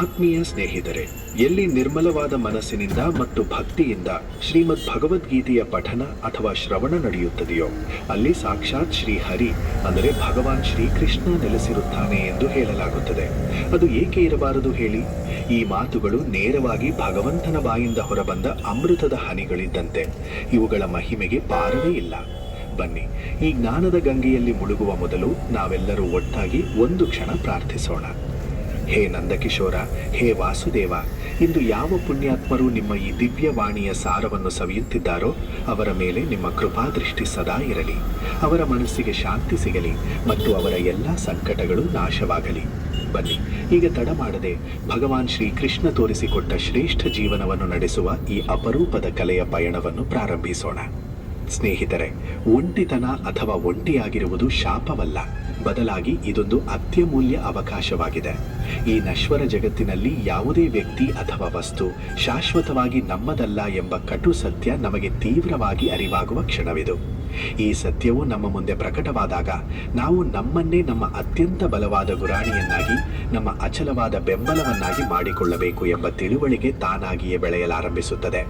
ಆತ್ಮೀಯ ಸ್ನೇಹಿತರೆ, ಎಲ್ಲಿ ನಿರ್ಮಲವಾದ ಮನಸ್ಸಿನಿಂದ ಮತ್ತು ಭಕ್ತಿಯಿಂದ ಶ್ರೀಮದ್ ಭಗವದ್ಗೀತೆಯ ಪಠನ ಅಥವಾ ಶ್ರವಣ ನಡೆಯುತ್ತದೆಯೋ ಅಲ್ಲಿ ಸಾಕ್ಷಾತ್ ಶ್ರೀಹರಿ ಅಂದರೆ ಭಗವಾನ್ ಶ್ರೀಕೃಷ್ಣ ನೆಲೆಸಿರುತ್ತಾನೆ ಎಂದು ಹೇಳಲಾಗುತ್ತದೆ. ಅದು ಏಕೆ ಇರಬಾರದು ಹೇಳಿ? ಈ ಮಾತುಗಳು ನೇರವಾಗಿ ಭಗವಂತನ ಬಾಯಿಂದ ಹೊರಬಂದ ಅಮೃತದ ಹನಿಗಳಿದ್ದಂತೆ. ಇವುಗಳ ಮಹಿಮೆಗೆ ಪಾರವೇ ಇಲ್ಲ. ಬನ್ನಿ, ಈ ಜ್ಞಾನದ ಗಂಗೆಯಲ್ಲಿ ಮುಳುಗುವ ಮೊದಲು ನಾವೆಲ್ಲರೂ ಒಟ್ಟಾಗಿ ಒಂದು ಕ್ಷಣ ಪ್ರಾರ್ಥಿಸೋಣ. ಹೇ ನಂದಕಿಶೋರ, ಹೇ ವಾಸುದೇವ, ಇಂದು ಯಾವ ಪುಣ್ಯಾತ್ಮರು ನಿಮ್ಮ ಈ ದಿವ್ಯವಾಣಿಯ ಸಾರವನ್ನು ಸವಿಯುತ್ತಿದ್ದಾರೋ ಅವರ ಮೇಲೆ ನಿಮ್ಮ ಕೃಪಾದೃಷ್ಟಿ ಸದಾ ಇರಲಿ. ಅವರ ಮನಸ್ಸಿಗೆ ಶಾಂತಿ ಸಿಗಲಿ ಮತ್ತು ಅವರ ಎಲ್ಲ ಸಂಕಟಗಳು ನಾಶವಾಗಲಿ. ಬನ್ನಿ, ಈಗ ತಡ ಮಾಡದೆ ಭಗವಾನ್ ಶ್ರೀಕೃಷ್ಣ ತೋರಿಸಿಕೊಟ್ಟ ಶ್ರೇಷ್ಠ ಜೀವನವನ್ನು ನಡೆಸುವ ಈ ಅಪರೂಪದ ಕಲೆಯ ಪಯಣವನ್ನು ಪ್ರಾರಂಭಿಸೋಣ. ಸ್ನೇಹಿತರೆ, ಒಂಟಿತನ ಅಥವಾ ಒಂಟಿಯಾಗಿರುವುದು ಶಾಪವಲ್ಲ, ಬದಲಾಗಿ ಇದೊಂದು ಅತ್ಯಮೂಲ್ಯ ಅವಕಾಶವಾಗಿದೆ. ಈ ನಶ್ವರ ಜಗತ್ತಿನಲ್ಲಿ ಯಾವುದೇ ವ್ಯಕ್ತಿ ಅಥವಾ ವಸ್ತು ಶಾಶ್ವತವಾಗಿ ನಮ್ಮದಲ್ಲ ಎಂಬ ಕಟು ಸತ್ಯ ನಮಗೆ ತೀವ್ರವಾಗಿ ಅರಿವಾಗುವ ಕ್ಷಣವಿದು. ಈ ಸತ್ಯವು ನಮ್ಮ ಮುಂದೆ ಪ್ರಕಟವಾದಾಗ ನಾವು ನಮ್ಮನ್ನೇ ನಮ್ಮ ಅತ್ಯಂತ ಬಲವಾದ ಗುರಾಣಿಯನ್ನಾಗಿ, ನಮ್ಮ ಅಚಲವಾದ ಬೆಂಬಲವನ್ನಾಗಿ ಮಾಡಿಕೊಳ್ಳಬೇಕು ಎಂಬ ತಿಳುವಳಿಕೆ ತಾನಾಗಿಯೇ ಬೆಳೆಯಲಾರಂಭಿಸುತ್ತದೆ.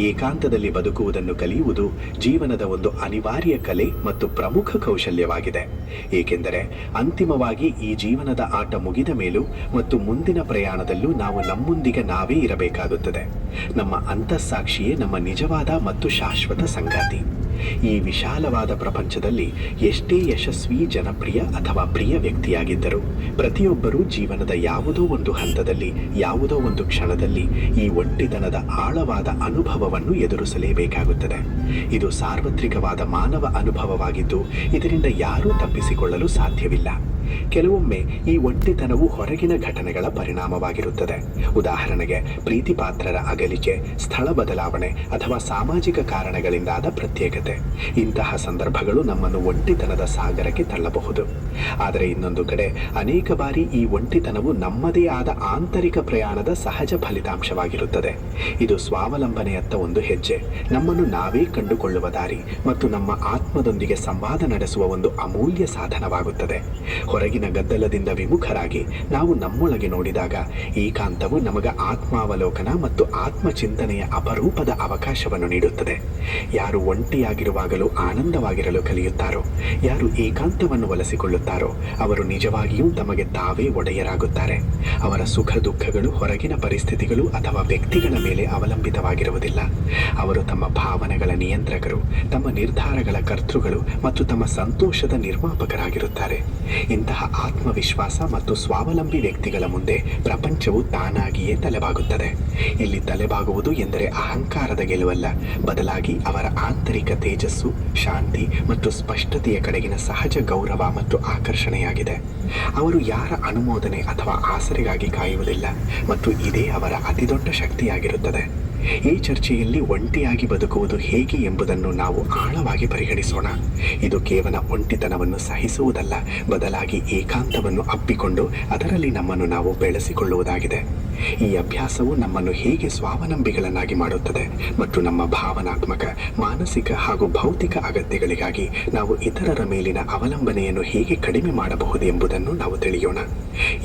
ಏಕಾಂತದಲ್ಲಿ ಬದುಕುವುದನ್ನು ಕಲಿಯುವುದು ಜೀವನದ ಒಂದು ಅನಿವಾರ್ಯ ಕಲೆ ಮತ್ತು ಪ್ರಮುಖ ಕೌಶಲ್ಯವಾಗಿದೆ. ಏಕೆಂದರೆ ಅಂತಿಮವಾಗಿ ಈ ಜೀವನದ ಆಟ ಮುಗಿದ ಮೇಲೂ ಮತ್ತು ಮುಂದಿನ ಪ್ರಯಾಣದಲ್ಲೂ ನಾವು ನಮ್ಮೊಂದಿಗೆ ನಾವೇ ಇರಬೇಕಾಗುತ್ತದೆ. ನಮ್ಮ ಅಂತಸ್ಸಾಕ್ಷಿಯೇ ನಮ್ಮ ನಿಜವಾದ ಮತ್ತು ಶಾಶ್ವತ ಸಂಗಾತಿ. ಈ ವಿಶಾಲವಾದ ಪ್ರಪಂಚದಲ್ಲಿ ಎಷ್ಟೇ ಯಶಸ್ವಿ, ಜನಪ್ರಿಯ ಅಥವಾ ಪ್ರಿಯ ವ್ಯಕ್ತಿಯಾಗಿದ್ದರೂ ಪ್ರತಿಯೊಬ್ಬರೂ ಜೀವನದ ಯಾವುದೋ ಒಂದು ಹಂತದಲ್ಲಿ, ಯಾವುದೋ ಒಂದು ಕ್ಷಣದಲ್ಲಿ ಈ ಒಂಟಿತನದ ಆಳವಾದ ಅನುಭವವನ್ನು ಎದುರಿಸಲೇಬೇಕಾಗುತ್ತದೆ. ಇದು ಸಾರ್ವತ್ರಿಕವಾದ ಮಾನವ ಅನುಭವವಾಗಿದ್ದು ಇದರಿಂದ ಯಾರೂ ತಪ್ಪಿಸಿಕೊಳ್ಳಲು ಸಾಧ್ಯವಿಲ್ಲ. ಕೆಲವೊಮ್ಮೆ ಈ ಒಂಟಿತನವು ಹೊರಗಿನ ಘಟನೆಗಳ ಪರಿಣಾಮವಾಗಿರುತ್ತದೆ. ಉದಾಹರಣೆಗೆ ಪ್ರೀತಿಪಾತ್ರರ ಅಗಲಿಕೆ, ಸ್ಥಳ ಬದಲಾವಣೆ ಅಥವಾ ಸಾಮಾಜಿಕ ಕಾರಣಗಳಿಂದಾದ ಪ್ರತ್ಯೇಕತೆ. ಇಂತಹ ಸಂದರ್ಭಗಳು ನಮ್ಮನ್ನು ಒಂಟಿತನದ ಸಾಗರಕ್ಕೆ ತಳ್ಳಬಹುದು. ಆದರೆ ಇನ್ನೊಂದು ಕಡೆ ಅನೇಕ ಬಾರಿ ಈ ಒಂಟಿತನವು ನಮ್ಮದೇ ಆದ ಆಂತರಿಕ ಪ್ರಯಾಣದ ಸಹಜ ಫಲಿತಾಂಶವಾಗಿರುತ್ತದೆ. ಇದು ಸ್ವಾವಲಂಬನೆಯತ್ತ ಒಂದು ಹೆಜ್ಜೆ, ನಮ್ಮನ್ನು ನಾವೇ ಕಂಡುಕೊಳ್ಳುವ ದಾರಿ ಮತ್ತು ನಮ್ಮ ಆತ್ಮದೊಂದಿಗೆ ಸಂವಾದ ನಡೆಸುವ ಒಂದು ಅಮೂಲ್ಯ ಸಾಧನವಾಗುತ್ತದೆ. ಹೊರಗಿನ ಗದ್ದಲದಿಂದ ವಿಮುಖರಾಗಿ ನಾವು ನಮ್ಮೊಳಗೆ ನೋಡಿದಾಗ ಏಕಾಂತವು ನಮಗೆ ಆತ್ಮಾವಲೋಕನ ಮತ್ತು ಆತ್ಮಚಿಂತನೆಯ ಅಪರೂಪದ ಅವಕಾಶವನ್ನು ನೀಡುತ್ತದೆ. ಯಾರು ಒಂಟಿಯಾಗಿರುವಾಗಲೂ ಆನಂದವಾಗಿರಲು ಕಲಿಯುತ್ತಾರೋ, ಯಾರು ಏಕಾಂತವನ್ನು ಒಲಿಸಿಕೊಳ್ಳುತ್ತಾರೋ ಅವರು ನಿಜವಾಗಿಯೂ ತಮಗೆ ತಾವೇ ಒಡೆಯರಾಗುತ್ತಾರೆ. ಅವರ ಸುಖ ದುಃಖಗಳು ಹೊರಗಿನ ಪರಿಸ್ಥಿತಿಗಳು ಅಥವಾ ವ್ಯಕ್ತಿಗಳ ಮೇಲೆ ಅವಲಂಬಿತವಾಗಿರುವುದಿಲ್ಲ. ಅವರು ತಮ್ಮ ಭಾವನೆಗಳ ನಿಯಂತ್ರಕರು, ತಮ್ಮ ನಿರ್ಧಾರಗಳ ಕರ್ತೃಗಳು ಮತ್ತು ತಮ್ಮ ಸಂತೋಷದ ನಿರ್ಮಾಪಕರಾಗಿರುತ್ತಾರೆ. ಇಂತಹ ಆತ್ಮವಿಶ್ವಾಸ ಮತ್ತು ಸ್ವಾವಲಂಬಿ ವ್ಯಕ್ತಿಗಳ ಮುಂದೆ ಪ್ರಪಂಚವು ತಾನಾಗಿಯೇ ತಲೆಬಾಗುತ್ತದೆ. ಇಲ್ಲಿ ತಲೆಬಾಗುವುದು ಎಂದರೆ ಅಹಂಕಾರದ ಗೆಲುವಲ್ಲ, ಬದಲಾಗಿ ಅವರ ಆಂತರಿಕ ತೇಜಸ್ಸು, ಶಾಂತಿ ಮತ್ತು ಸ್ಪಷ್ಟತೆಯ ಕಡೆಗಿನ ಸಹಜ ಗೌರವ ಮತ್ತು ಆಕರ್ಷಣೆಯಾಗಿದೆ. ಅವರು ಯಾರ ಅನುಮೋದನೆ ಅಥವಾ ಆಸರೆಗಾಗಿ ಕಾಯುವುದಿಲ್ಲ ಮತ್ತು ಇದೇ ಅವರ ಅತಿದೊಡ್ಡ ಶಕ್ತಿಯಾಗಿರುತ್ತದೆ. ಈ ಚರ್ಚೆಯಲ್ಲಿ ಒಂಟಿಯಾಗಿ ಬದುಕುವುದು ಹೇಗೆ ಎಂಬುದನ್ನು ನಾವು ಆಳವಾಗಿ ಪರಿಗಣಿಸೋಣ. ಇದು ಕೇವಲ ಒಂಟಿತನವನ್ನು ಸಹಿಸುವುದಲ್ಲ, ಬದಲಾಗಿ ಏಕಾಂತವನ್ನು ಅಪ್ಪಿಕೊಂಡು ಅದರಲ್ಲಿ ನಮ್ಮನ್ನು ನಾವು ಬೆಳೆಸಿಕೊಳ್ಳುವುದಾಗಿದೆ. ಈ ಅಭ್ಯಾಸವು ನಮ್ಮನ್ನು ಹೇಗೆ ಸ್ವಾವಲಂಬಿಗಳನ್ನಾಗಿ ಮಾಡುತ್ತದೆ ಮತ್ತು ನಮ್ಮ ಭಾವನಾತ್ಮಕ, ಮಾನಸಿಕ ಹಾಗೂ ಭೌತಿಕ ಅಗತ್ಯಗಳಿಗಾಗಿ ನಾವು ಇತರರ ಮೇಲಿನ ಅವಲಂಬನೆಯನ್ನು ಹೇಗೆ ಕಡಿಮೆ ಮಾಡಬಹುದು ಎಂಬುದನ್ನು ನಾವು ತಿಳಿಯೋಣ.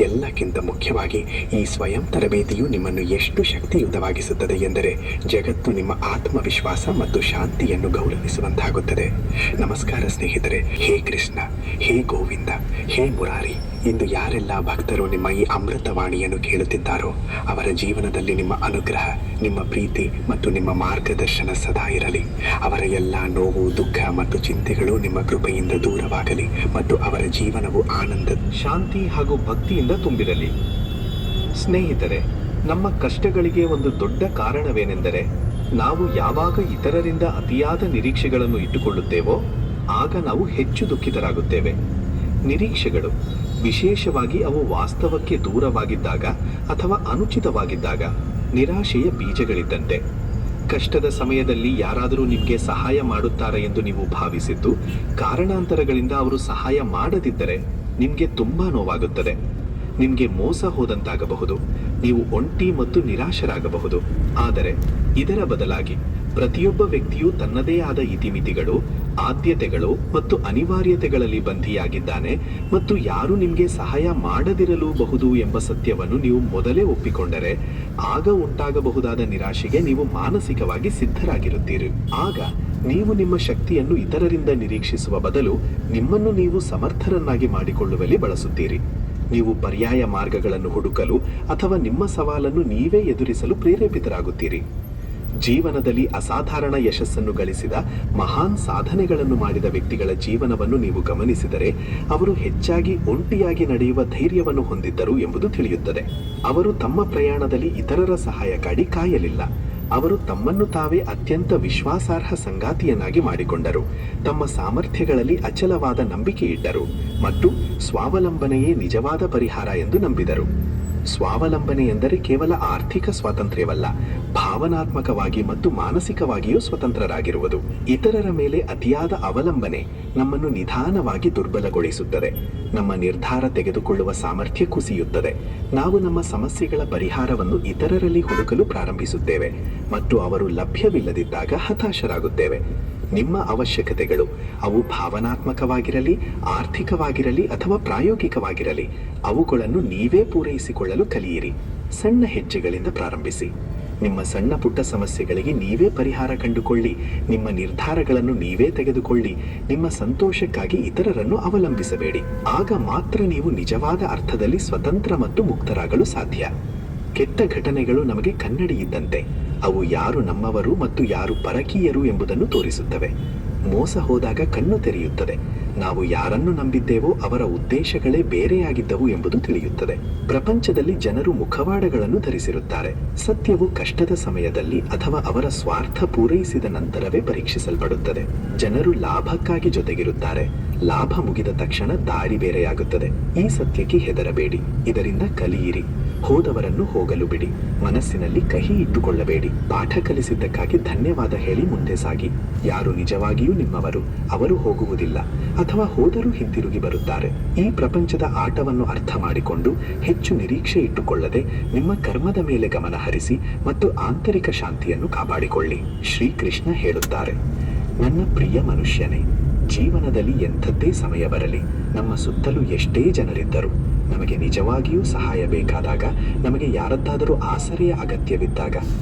ಎಲ್ಲಕ್ಕಿಂತ ಮುಖ್ಯವಾಗಿ ಈ ಸ್ವಯಂ ತರಬೇತಿಯು ನಿಮ್ಮನ್ನು ಎಷ್ಟು ಶಕ್ತಿಯುತವಾಗಿಸುತ್ತದೆ ಎಂದರೆ ಜಗತ್ತು ನಿಮ್ಮ ಆತ್ಮವಿಶ್ವಾಸ ಮತ್ತು ಶಾಂತಿಯನ್ನು ಗೌರವಿಸುವಂತಾಗುತ್ತದೆ. ನಮಸ್ಕಾರ ಸ್ನೇಹಿತರೆ. ಹೇ ಕೃಷ್ಣ, ಹೇ ಗೋವಿಂದ, ಹೇ ಮುರಾರಿ. ಇಂದು ಯಾರೆಲ್ಲ ಭಕ್ತರು ನಿಮ್ಮ ಈ ಅಮೃತವಾಣಿಯನ್ನು ಕೇಳುತ್ತಿದ್ದಾರೋ ಅವರ ಜೀವನದಲ್ಲಿ ನಿಮ್ಮ ಅನುಗ್ರಹ, ನಿಮ್ಮ ಪ್ರೀತಿ ಮತ್ತು ನಿಮ್ಮ ಮಾರ್ಗದರ್ಶನ ಸದಾ ಇರಲಿ. ಅವರ ಎಲ್ಲ ನೋವು, ದುಃಖ ಮತ್ತು ಚಿಂತೆಗಳು ನಿಮ್ಮ ಕೃಪೆಯಿಂದ ದೂರವಾಗಲಿ ಮತ್ತು ಅವರ ಜೀವನವು ಆನಂದ, ಶಾಂತಿ ಹಾಗೂ ಭಕ್ತಿಯಿಂದ ತುಂಬಿರಲಿ. ಸ್ನೇಹಿತರೆ, ನಮ್ಮ ಕಷ್ಟಗಳಿಗೆ ಒಂದು ದೊಡ್ಡ ಕಾರಣವೇನೆಂದರೆ ನಾವು ಯಾವಾಗ ಇತರರಿಂದ ಅತಿಯಾದ ನಿರೀಕ್ಷೆಗಳನ್ನು ಇಟ್ಟುಕೊಳ್ಳುತ್ತೇವೋ ಆಗ ನಾವು ಹೆಚ್ಚು ದುಃಖಿತರಾಗುತ್ತೇವೆ. ನಿರೀಕ್ಷೆಗಳು, ವಿಶೇಷವಾಗಿ ಅವು ವಾಸ್ತವಕ್ಕೆ ದೂರವಾಗಿದ್ದಾಗ ಅಥವಾ ಅನುಚಿತವಾಗಿದ್ದಾಗ, ನಿರಾಶೆಯ ಬೀಜಗಳಿದ್ದಂತೆ. ಕಷ್ಟದ ಸಮಯದಲ್ಲಿ ಯಾರಾದರೂ ನಿಮಗೆ ಸಹಾಯ ಮಾಡುತ್ತಾರೆ ಎಂದು ನೀವು ಭಾವಿಸಿದ್ದು ಕಾರಣಾಂತರಗಳಿಂದ ಅವರು ಸಹಾಯ ಮಾಡದಿದ್ದರೆ ನಿಮಗೆ ತುಂಬ ನೋವಾಗುತ್ತದೆ. ನಿಮಗೆ ಮೋಸ ಹೋದಂತಾಗಬಹುದು, ನೀವು ಒಂಟಿ ಮತ್ತು ನಿರಾಶರಾಗಬಹುದು. ಆದರೆ ಇದರ ಬದಲಾಗಿ ಪ್ರತಿಯೊಬ್ಬ ವ್ಯಕ್ತಿಯೂ ತನ್ನದೇ ಆದ ಇತಿಮಿತಿಗಳು, ಆದ್ಯತೆಗಳು ಮತ್ತು ಅನಿವಾರ್ಯತೆಗಳಲ್ಲಿ ಬಂಧಿಯಾಗಿದ್ದಾನೆ ಮತ್ತು ಯಾರು ನಿಮಗೆ ಸಹಾಯ ಮಾಡದಿರಲೂಬಹುದು ಎಂಬ ಸತ್ಯವನ್ನು ನೀವು ಮೊದಲೇ ಒಪ್ಪಿಕೊಂಡರೆ ಆಗ ಉಂಟಾಗಬಹುದಾದ ನಿರಾಶೆಗೆ ನೀವು ಮಾನಸಿಕವಾಗಿ ಸಿದ್ಧರಾಗಿರುತ್ತೀರಿ. ಆಗ ನೀವು ನಿಮ್ಮ ಶಕ್ತಿಯನ್ನು ಇತರರಿಂದ ನಿರೀಕ್ಷಿಸುವ ಬದಲು ನಿಮ್ಮನ್ನು ನೀವು ಸಮರ್ಥರನ್ನಾಗಿ ಮಾಡಿಕೊಳ್ಳುವಲ್ಲಿ ಬಳಸುತ್ತೀರಿ. ನೀವು ಪರ್ಯಾಯ ಮಾರ್ಗಗಳನ್ನು ಹುಡುಕಲು ಅಥವಾ ನಿಮ್ಮ ಸವಾಲನ್ನು ನೀವೇ ಎದುರಿಸಲು ಪ್ರೇರೇಪಿತರಾಗುತ್ತೀರಿ. ಜೀವನದಲ್ಲಿ ಅಸಾಧಾರಣ ಯಶಸ್ಸನ್ನು ಗಳಿಸಿದ ಮಹಾನ್ ಸಾಧನೆಗಳನ್ನು ಮಾಡಿದ ವ್ಯಕ್ತಿಗಳ ಜೀವನವನ್ನು ನೀವು ಗಮನಿಸಿದರೆ ಅವರು ಹೆಚ್ಚಾಗಿ ಒಂಟಿಯಾಗಿ ನಡೆಯುವ ಧೈರ್ಯವನ್ನು ಹೊಂದಿದ್ದರು ಎಂಬುದು ತಿಳಿಯುತ್ತದೆ. ಅವರು ತಮ್ಮ ಪ್ರಯಾಣದಲ್ಲಿ ಇತರರ ಸಹಾಯಕ್ಕಾಗಿ ಕಾಯಲಿಲ್ಲ. ಅವರು ತಮ್ಮನ್ನು ತಾವೇ ಅತ್ಯಂತ ವಿಶ್ವಾಸಾರ್ಹ ಸಂಗಾತಿಯನ್ನಾಗಿ ಮಾಡಿಕೊಂಡರು. ತಮ್ಮ ಸಾಮರ್ಥ್ಯಗಳಲ್ಲಿ ಅಚಲವಾದ ನಂಬಿಕೆ ಇಟ್ಟರು ಮತ್ತು ಸ್ವಾವಲಂಬನೆಯೇ ನಿಜವಾದ ಪರಿಹಾರ ಎಂದು ನಂಬಿದರು. ಸ್ವಾವಲಂಬನೆ ಎಂದರೆ ಕೇವಲ ಆರ್ಥಿಕ ಸ್ವಾತಂತ್ರ್ಯವಲ್ಲ, ಭಾವನಾತ್ಮಕವಾಗಿ ಮತ್ತು ಮಾನಸಿಕವಾಗಿಯೂ ಸ್ವತಂತ್ರರಾಗಿರುವುದು. ಇತರರ ಮೇಲೆ ಅತಿಯಾದ ಅವಲಂಬನೆ ನಮ್ಮನ್ನು ನಿಧಾನವಾಗಿ ದುರ್ಬಲಗೊಳಿಸುತ್ತದೆ. ನಮ್ಮ ನಿರ್ಧಾರ ತೆಗೆದುಕೊಳ್ಳುವ ಸಾಮರ್ಥ್ಯ ಕುಸಿಯುತ್ತದೆ. ನಾವು ನಮ್ಮ ಸಮಸ್ಯೆಗಳ ಪರಿಹಾರವನ್ನು ಇತರರಲ್ಲಿ ಹುಡುಕಲು ಪ್ರಾರಂಭಿಸುತ್ತೇವೆ ಮತ್ತು ಅವರು ಲಭ್ಯವಿಲ್ಲದಿದ್ದಾಗ ಹತಾಶರಾಗುತ್ತೇವೆ. ನಿಮ್ಮ ಅವಶ್ಯಕತೆಗಳು, ಅವು ಭಾವನಾತ್ಮಕವಾಗಿರಲಿ, ಆರ್ಥಿಕವಾಗಿರಲಿ ಅಥವಾ ಪ್ರಾಯೋಗಿಕವಾಗಿರಲಿ, ಅವುಗಳನ್ನು ನೀವೇ ಪೂರೈಸಿಕೊಳ್ಳಲು ಕಲಿಯಿರಿ. ಸಣ್ಣ ಹೆಜ್ಜೆಗಳಿಂದ ಪ್ರಾರಂಭಿಸಿ. ನಿಮ್ಮ ಸಣ್ಣ ಪುಟ್ಟ ಸಮಸ್ಯೆಗಳಿಗೆ ನೀವೇ ಪರಿಹಾರ ಕಂಡುಕೊಳ್ಳಿ. ನಿಮ್ಮ ನಿರ್ಧಾರಗಳನ್ನು ನೀವೇ ತೆಗೆದುಕೊಳ್ಳಿ. ನಿಮ್ಮ ಸಂತೋಷಕ್ಕಾಗಿ ಇತರರನ್ನು ಅವಲಂಬಿಸಬೇಡಿ. ಆಗ ಮಾತ್ರ ನೀವು ನಿಜವಾದ ಅರ್ಥದಲ್ಲಿ ಸ್ವತಂತ್ರ ಮತ್ತು ಮುಕ್ತರಾಗಲು ಸಾಧ್ಯ. ಕೆಟ್ಟ ಘಟನೆಗಳು ನಮಗೆ ಕನ್ನಡಿ ಇದ್ದಂತೆ. ಅವು ಯಾರು ನಮ್ಮವರು ಮತ್ತು ಯಾರು ಪರಕೀಯರು ಎಂಬುದನ್ನು ತೋರಿಸುತ್ತವೆ. ಮೋಸ ಹೋದಾಗ ಕಣ್ಣು ತೆರೆಯುತ್ತದೆ. ನಾವು ಯಾರನ್ನು ನಂಬಿದ್ದೇವೋ ಅವರ ಉದ್ದೇಶಗಳೇ ಬೇರೆಯಾಗಿದ್ದವು ಎಂಬುದು ತಿಳಿಯುತ್ತದೆ. ಪ್ರಪಂಚದಲ್ಲಿ ಜನರು ಮುಖವಾಡಗಳನ್ನು ಧರಿಸಿರುತ್ತಾರೆ. ಸತ್ಯವು ಕಷ್ಟದ ಸಮಯದಲ್ಲಿ ಅಥವಾ ಅವರ ಸ್ವಾರ್ಥ ಪೂರೈಸಿದ ನಂತರವೇ ಪರೀಕ್ಷಿಸಲ್ಪಡುತ್ತದೆ. ಜನರು ಲಾಭಕ್ಕಾಗಿ ಜೊತೆಗಿರುತ್ತಾರೆ. ಲಾಭ ಮುಗಿದ ತಕ್ಷಣ ದಾರಿ ಬೇರೆಯಾಗುತ್ತದೆ. ಈ ಸತ್ಯಕ್ಕೆ ಹೆದರಬೇಡಿ. ಇದರಿಂದ ಕಲಿಯಿರಿ. ಹೋದವರನ್ನು ಹೋಗಲು ಬಿಡಿ. ಮನಸ್ಸಿನಲ್ಲಿ ಕಹಿ ಇಟ್ಟುಕೊಳ್ಳಬೇಡಿ. ಪಾಠ ಕಲಿಸಿದ್ದಕ್ಕಾಗಿ ಧನ್ಯವಾದ ಹೇಳಿ ಮುಂದೆ ಸಾಗಿ. ಯಾರು ನಿಜವಾಗಿಯೂ ನಿಮ್ಮವರು, ಅವರು ಹೋಗುವುದಿಲ್ಲ ಅಥವಾ ಹೋದರೂ ಹಿಂತಿರುಗಿ ಬರುತ್ತಾರೆ. ಈ ಪ್ರಪಂಚದ ಆಟವನ್ನು ಅರ್ಥ ಮಾಡಿಕೊಂಡು ಹೆಚ್ಚು ನಿರೀಕ್ಷೆ ಇಟ್ಟುಕೊಳ್ಳದೆ ನಿಮ್ಮ ಕರ್ಮದ ಮೇಲೆ ಗಮನ ಹರಿಸಿ ಮತ್ತು ಆಂತರಿಕ ಶಾಂತಿಯನ್ನು ಕಾಪಾಡಿಕೊಳ್ಳಿ. ಶ್ರೀಕೃಷ್ಣ ಹೇಳುತ್ತಾರೆ, ನನ್ನ ಪ್ರಿಯ ಮನುಷ್ಯನೇ, ಜೀವನದಲ್ಲಿ ಎಂಥದ್ದೇ ಸಮಯ ಬರಲಿ, ನಮ್ಮ ಸುತ್ತಲೂ ಎಷ್ಟೇ ಜನರಿದ್ದರು, ನಮಗೆ ನಿಜವಾಗಿಯೂ ಸಹಾಯ ಬೇಕಾದಾಗ, ನಮಗೆ ಯಾರದ್ದಾದರೂ ಆಸರೆಯ ಅಗತ್ಯವಿದ್ದಾಗ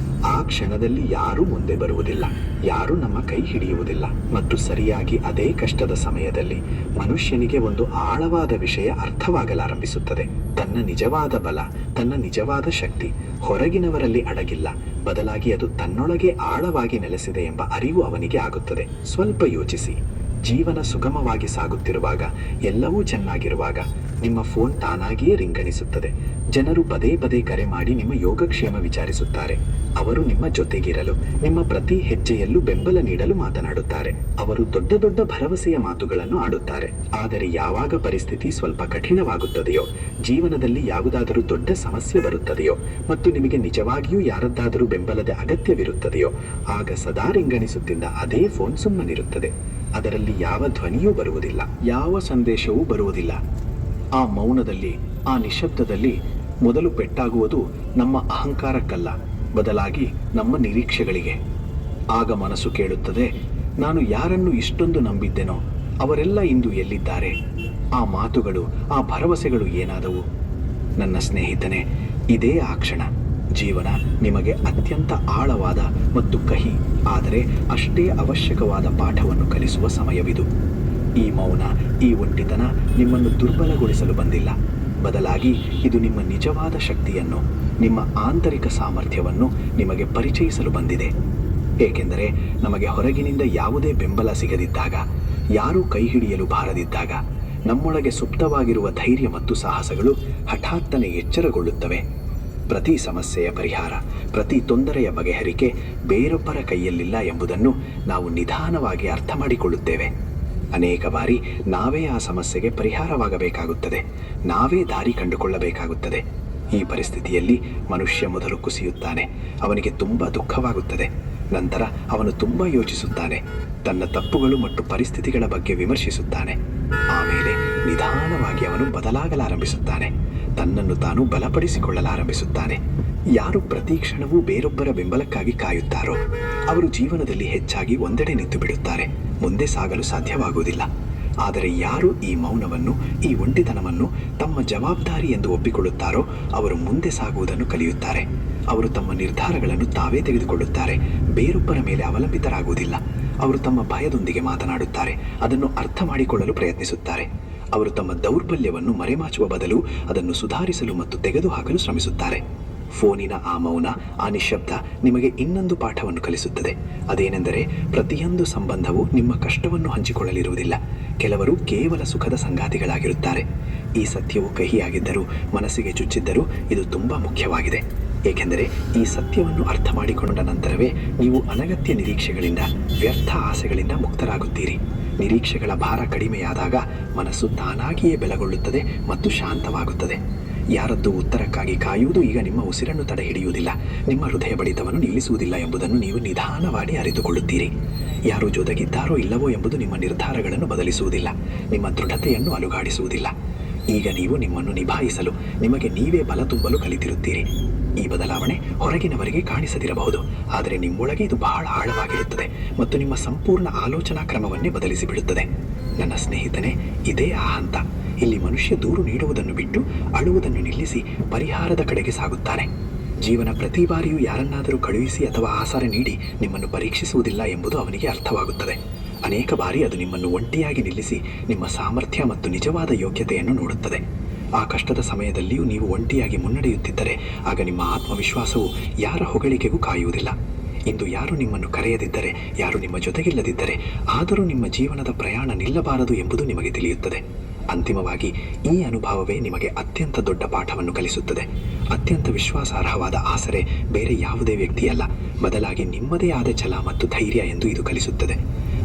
ಆ ಕ್ಷಣದಲ್ಲಿ ಯಾರೂ ಮುಂದೆ ಬರುವುದಿಲ್ಲ, ಯಾರೂ ನಮ್ಮ ಕೈ ಹಿಡಿಯುವುದಿಲ್ಲ. ಮತ್ತು ಸರಿಯಾಗಿ ಅದೇ ಕಷ್ಟದ ಸಮಯದಲ್ಲಿ ಮನುಷ್ಯನಿಗೆ ಒಂದು ಆಳವಾದ ವಿಷಯ ಅರ್ಥವಾಗಲಾರಂಭಿಸುತ್ತದೆ. ತನ್ನ ನಿಜವಾದ ಬಲ, ತನ್ನ ನಿಜವಾದ ಶಕ್ತಿ ಹೊರಗಿನವರಲ್ಲಿ ಅಡಗಿಲ್ಲ, ಬದಲಾಗಿ ಅದು ತನ್ನೊಳಗೆ ಆಳವಾಗಿ ನೆಲೆಸಿದೆ ಎಂಬ ಅರಿವು ಅವನಿಗೆ ಆಗುತ್ತದೆ. ಸ್ವಲ್ಪ ಯೋಚಿಸಿ. ಜೀವನ ಸುಗಮವಾಗಿ ಸಾಗುತ್ತಿರುವಾಗ, ಎಲ್ಲವೂ ಚೆನ್ನಾಗಿರುವಾಗ ನಿಮ್ಮ ಫೋನ್ ತಾನಾಗಿಯೇ ರಿಂಗಣಿಸುತ್ತದೆ. ಜನರು ಪದೇ ಪದೇ ಕರೆ ಮಾಡಿ ನಿಮ್ಮ ಯೋಗಕ್ಷೇಮ ವಿಚಾರಿಸುತ್ತಾರೆ. ಅವರು ನಿಮ್ಮ ಜೊತೆಗಿರಲು, ನಿಮ್ಮ ಪ್ರತಿ ಹೆಜ್ಜೆಯಲ್ಲೂ ಬೆಂಬಲ ನೀಡಲು ಮಾತನಾಡುತ್ತಾರೆ. ಅವರು ದೊಡ್ಡ ದೊಡ್ಡ ಭರವಸೆಯ ಮಾತುಗಳನ್ನು ಆಡುತ್ತಾರೆ. ಆದರೆ ಯಾವಾಗ ಪರಿಸ್ಥಿತಿ ಸ್ವಲ್ಪ ಕಠಿಣವಾಗುತ್ತದೆಯೋ, ಜೀವನದಲ್ಲಿ ಯಾವುದಾದರೂ ದೊಡ್ಡ ಸಮಸ್ಯೆ ಬರುತ್ತದೆಯೋ ಮತ್ತು ನಿಮಗೆ ನಿಜವಾಗಿಯೂ ಯಾರದ್ದಾದರೂ ಬೆಂಬಲದ ಅಗತ್ಯವಿರುತ್ತದೆಯೋ, ಆಗ ಸದಾ ರಿಂಗಣಿಸುತ್ತಿದ್ದ ಅದೇ ಫೋನ್ ಸುಮ್ಮನಿರುತ್ತದೆ. ಅದರಲ್ಲಿ ಯಾವ ಧ್ವನಿಯೂ ಬರುವುದಿಲ್ಲ, ಯಾವ ಸಂದೇಶವೂ ಬರುವುದಿಲ್ಲ. ಆ ಮೌನದಲ್ಲಿ, ಆ ನಿಶಬ್ದದಲ್ಲಿ ಮೊದಲು ಪೆಟ್ಟಾಗುವುದು ನಮ್ಮ ಅಹಂಕಾರಕ್ಕಲ್ಲ, ಬದಲಾಗಿ ನಮ್ಮ ನಿರೀಕ್ಷೆಗಳಿಗೆ. ಆಗ ಮನಸ್ಸು ಕೇಳುತ್ತದೆ, ನಾನು ಯಾರನ್ನು ಇಷ್ಟೊಂದು ನಂಬಿದ್ದೆನೋ ಅವರೆಲ್ಲ ಇಂದು ಎಲ್ಲಿದ್ದಾರೆ? ಆ ಮಾತುಗಳು, ಆ ಭರವಸೆಗಳು ಏನಾದವು? ನನ್ನ ಸ್ನೇಹಿತನೇ, ಇದೇ ಆ ಕ್ಷಣ. ಜೀವನ ನಿಮಗೆ ಅತ್ಯಂತ ಆಳವಾದ ಮತ್ತು ಕಹಿ, ಆದರೆ ಅಷ್ಟೇ ಅವಶ್ಯಕವಾದ ಪಾಠವನ್ನು ಕಲಿಸುವ ಸಮಯವಿದು. ಈ ಮೌನ, ಈ ಒಂಟಿತನ ನಿಮ್ಮನ್ನು ದುರ್ಬಲಗೊಳಿಸಲು ಬಂದಿಲ್ಲ, ಬದಲಾಗಿ ಇದು ನಿಮ್ಮ ನಿಜವಾದ ಶಕ್ತಿಯನ್ನು, ನಿಮ್ಮ ಆಂತರಿಕ ಸಾಮರ್ಥ್ಯವನ್ನು ನಿಮಗೆ ಪರಿಚಯಿಸಲು ಬಂದಿದೆ. ಏಕೆಂದರೆ ನಮಗೆ ಹೊರಗಿನಿಂದ ಯಾವುದೇ ಬೆಂಬಲ ಸಿಗದಿದ್ದಾಗ, ಯಾರೂ ಕೈ ಹಿಡಿಯಲು ಬಾರದಿದ್ದಾಗ, ನಮ್ಮೊಳಗೆ ಸುಪ್ತವಾಗಿರುವ ಧೈರ್ಯ ಮತ್ತು ಸಾಹಸಗಳು ಹಠಾತ್ತನೆ ಎಚ್ಚರಗೊಳ್ಳುತ್ತವೆ. ಪ್ರತಿ ಸಮಸ್ಯೆಯ ಪರಿಹಾರ, ಪ್ರತಿ ತೊಂದರೆಯ ಬಗೆಹರಿಕೆ ಬೇರೊಬ್ಬರ ಕೈಯಲ್ಲಿಲ್ಲ ಎಂಬುದನ್ನು ನಾವು ನಿಧಾನವಾಗಿ ಅರ್ಥ ಮಾಡಿಕೊಳ್ಳುತ್ತೇವೆ. ಅನೇಕ ಬಾರಿ ನಾವೇ ಆ ಸಮಸ್ಯೆಗೆ ಪರಿಹಾರವಾಗಬೇಕಾಗುತ್ತದೆ, ನಾವೇ ದಾರಿ ಕಂಡುಕೊಳ್ಳಬೇಕಾಗುತ್ತದೆ. ಈ ಪರಿಸ್ಥಿತಿಯಲ್ಲಿ ಮನುಷ್ಯ ಮೊದಲು ಕುಸಿಯುತ್ತಾನೆ. ಅವನಿಗೆ ತುಂಬ ದುಃಖವಾಗುತ್ತದೆ. ನಂತರ ಅವನು ತುಂಬ ಯೋಚಿಸುತ್ತಾನೆ, ತನ್ನ ತಪ್ಪುಗಳು ಮತ್ತು ಪರಿಸ್ಥಿತಿಗಳ ಬಗ್ಗೆ ವಿಮರ್ಶಿಸುತ್ತಾನೆ. ಆಮೇಲೆ ನಿಧಾನವಾಗಿ ಅವನು ಬದಲಾಗಲಾರಂಭಿಸುತ್ತಾನೆ, ತನ್ನನ್ನು ತಾನು ಬಲಪಡಿಸಿಕೊಳ್ಳಲಾರಂಭಿಸುತ್ತಾನೆ. ಯಾರು ಪ್ರತಿ ಕ್ಷಣವೂ ಬೇರೊಬ್ಬರ ಬೆಂಬಲಕ್ಕಾಗಿ ಕಾಯುತ್ತಾರೋ ಅವರು ಜೀವನದಲ್ಲಿ ಹೆಚ್ಚಾಗಿ ಒಂದೆಡೆ ನಿಂತು ಬಿಡುತ್ತಾರೆ, ಮುಂದೆ ಸಾಗಲು ಸಾಧ್ಯವಾಗುವುದಿಲ್ಲ. ಆದರೆ ಯಾರು ಈ ಮೌನವನ್ನು, ಈ ಒಂಟಿತನವನ್ನು ತಮ್ಮ ಜವಾಬ್ದಾರಿ ಎಂದು ಒಪ್ಪಿಕೊಳ್ಳುತ್ತಾರೋ ಅವರು ಮುಂದೆ ಸಾಗುವುದನ್ನು ಕಲಿಯುತ್ತಾರೆ. ಅವರು ತಮ್ಮ ನಿರ್ಧಾರಗಳನ್ನು ತಾವೇ ತೆಗೆದುಕೊಳ್ಳುತ್ತಾರೆ, ಬೇರೊಬ್ಬರ ಮೇಲೆ ಅವಲಂಬಿತರಾಗುವುದಿಲ್ಲ. ಅವರು ತಮ್ಮ ಭಯದೊಂದಿಗೆ ಮಾತನಾಡುತ್ತಾರೆ, ಅದನ್ನು ಅರ್ಥ ಮಾಡಿಕೊಳ್ಳಲು ಪ್ರಯತ್ನಿಸುತ್ತಾರೆ. ಅವರು ತಮ್ಮ ದೌರ್ಬಲ್ಯವನ್ನು ಮರೆಮಾಚುವ ಬದಲು ಅದನ್ನು ಸುಧಾರಿಸಲು ಮತ್ತು ತೆಗೆದುಹಾಕಲು ಶ್ರಮಿಸುತ್ತಾರೆ. ಫೋನಿನ ಆ ಮೌನ, ಆ ನಿಶ್ಶಬ್ದ ನಿಮಗೆ ಇನ್ನೊಂದು ಪಾಠವನ್ನು ಕಲಿಸುತ್ತದೆ. ಅದೇನೆಂದರೆ, ಪ್ರತಿಯೊಂದು ಸಂಬಂಧವು ನಿಮ್ಮ ಕಷ್ಟವನ್ನು ಹಂಚಿಕೊಳ್ಳಲಿರುವುದಿಲ್ಲ. ಕೆಲವರು ಕೇವಲ ಸುಖದ ಸಂಗಾತಿಗಳಾಗಿರುತ್ತಾರೆ. ಈ ಸತ್ಯವು ಕಹಿಯಾಗಿದ್ದರೂ, ಮನಸ್ಸಿಗೆ ಚುಚ್ಚಿದ್ದರೂ ಇದು ತುಂಬ ಮುಖ್ಯವಾಗಿದೆ. ಏಕೆಂದರೆ ಈ ಸತ್ಯವನ್ನು ಅರ್ಥ ಮಾಡಿಕೊಂಡ ನಂತರವೇ ನೀವು ಅನಗತ್ಯ ನಿರೀಕ್ಷೆಗಳಿಂದ, ವ್ಯರ್ಥ ಆಸೆಗಳಿಂದ ಮುಕ್ತರಾಗುತ್ತೀರಿ. ನಿರೀಕ್ಷೆಗಳ ಭಾರ ಕಡಿಮೆಯಾದಾಗ ಮನಸ್ಸು ತಾನಾಗಿಯೇ ಬಲಗೊಳ್ಳುತ್ತದೆ ಮತ್ತು ಶಾಂತವಾಗುತ್ತದೆ. ಯಾರದ್ದು ಉತ್ತರಕ್ಕಾಗಿ ಕಾಯುವುದು ಈಗ ನಿಮ್ಮ ಉಸಿರನ್ನು ತಡೆಹಿಡಿಯುವುದಿಲ್ಲ, ನಿಮ್ಮ ಹೃದಯ ಬಡಿತವನ್ನು ನಿಲ್ಲಿಸುವುದಿಲ್ಲ ಎಂಬುದನ್ನು ನೀವು ನಿಧಾನವಾಗಿ ಅರಿತುಕೊಳ್ಳುತ್ತೀರಿ. ಯಾರು ಜೊತೆಗಿದ್ದಾರೋ ಇಲ್ಲವೋ ಎಂಬುದು ನಿಮ್ಮ ನಿರ್ಧಾರಗಳನ್ನು ಬದಲಿಸುವುದಿಲ್ಲ, ನಿಮ್ಮ ದೃಢತೆಯನ್ನು ಅಲುಗಾಡಿಸುವುದಿಲ್ಲ. ಈಗ ನೀವು ನಿಮ್ಮನ್ನು ನಿಭಾಯಿಸಲು, ನಿಮಗೆ ನೀವೇ ಬಲ ತುಂಬಲು ಕಲಿತಿರುತ್ತೀರಿ. ಈ ಬದಲಾವಣೆ ಹೊರಗಿನವರಿಗೆ ಕಾಣಿಸದಿರಬಹುದು, ಆದರೆ ನಿಮ್ಮೊಳಗೆ ಇದು ಬಹಳ ಆಳವಾಗಿರುತ್ತದೆ ಮತ್ತು ನಿಮ್ಮ ಸಂಪೂರ್ಣ ಆಲೋಚನಾ ಕ್ರಮವನ್ನೇ ಬದಲಿಸಿಬಿಡುತ್ತದೆ. ನನ್ನ ಸ್ನೇಹಿತನೇ, ಇದೇ ಆ ಹಂತ. ಇಲ್ಲಿ ಮನುಷ್ಯ ದೂರು ನೀಡುವುದನ್ನು ಬಿಟ್ಟು ಅಳುವುದನ್ನು ನಿಲ್ಲಿಸಿ ಪರಿಹಾರದ ಕಡೆಗೆ ಸಾಗುತ್ತಾನೆ. ಜೀವನ ಪ್ರತಿ ಬಾರಿಯೂ ಯಾರನ್ನಾದರೂ ಕಳುಹಿಸಿ ಅಥವಾ ಆಸರೆ ನೀಡಿ ನಿಮ್ಮನ್ನು ಪರೀಕ್ಷಿಸುವುದಿಲ್ಲ ಎಂಬುದು ಅವನಿಗೆ ಅರ್ಥವಾಗುತ್ತದೆ. ಅನೇಕ ಬಾರಿ ಅದು ನಿಮ್ಮನ್ನು ಒಂಟಿಯಾಗಿ ನಿಲ್ಲಿಸಿ ನಿಮ್ಮ ಸಾಮರ್ಥ್ಯ ಮತ್ತು ನಿಜವಾದ ಯೋಗ್ಯತೆಯನ್ನು ನೋಡುತ್ತದೆ. ಆ ಕಷ್ಟದ ಸಮಯದಲ್ಲಿಯೂ ನೀವು ಒಂಟಿಯಾಗಿ ಮುನ್ನಡೆಯುತ್ತಿದ್ದರೆ ಆಗ ನಿಮ್ಮ ಆತ್ಮವಿಶ್ವಾಸವು ಯಾರ ಹೊಗಳಿಕೆಗೂ ಕಾಯುವುದಿಲ್ಲ. ಇಂದು ಯಾರು ನಿಮ್ಮನ್ನು ಕರೆಯದಿದ್ದರೆ, ಯಾರು ನಿಮ್ಮ ಜೊತೆಗಿಲ್ಲದಿದ್ದರೆ, ಆದರೂ ನಿಮ್ಮ ಜೀವನದ ಪ್ರಯಾಣ ನಿಲ್ಲಬಾರದು ಎಂಬುದು ನಿಮಗೆ ತಿಳಿಯುತ್ತದೆ. ಅಂತಿಮವಾಗಿ ಈ ಅನುಭವವೇ ನಿಮಗೆ ಅತ್ಯಂತ ದೊಡ್ಡ ಪಾಠವನ್ನು ಕಲಿಸುತ್ತದೆ. ಅತ್ಯಂತ ವಿಶ್ವಾಸಾರ್ಹವಾದ ಆಸರೆ ಬೇರೆ ಯಾವುದೇ ವ್ಯಕ್ತಿಯಲ್ಲ, ಬದಲಾಗಿ ನಿಮ್ಮದೇ ಆದ ಛಲ ಮತ್ತು ಧೈರ್ಯ ಎಂದು ಇದು ಕಲಿಸುತ್ತದೆ.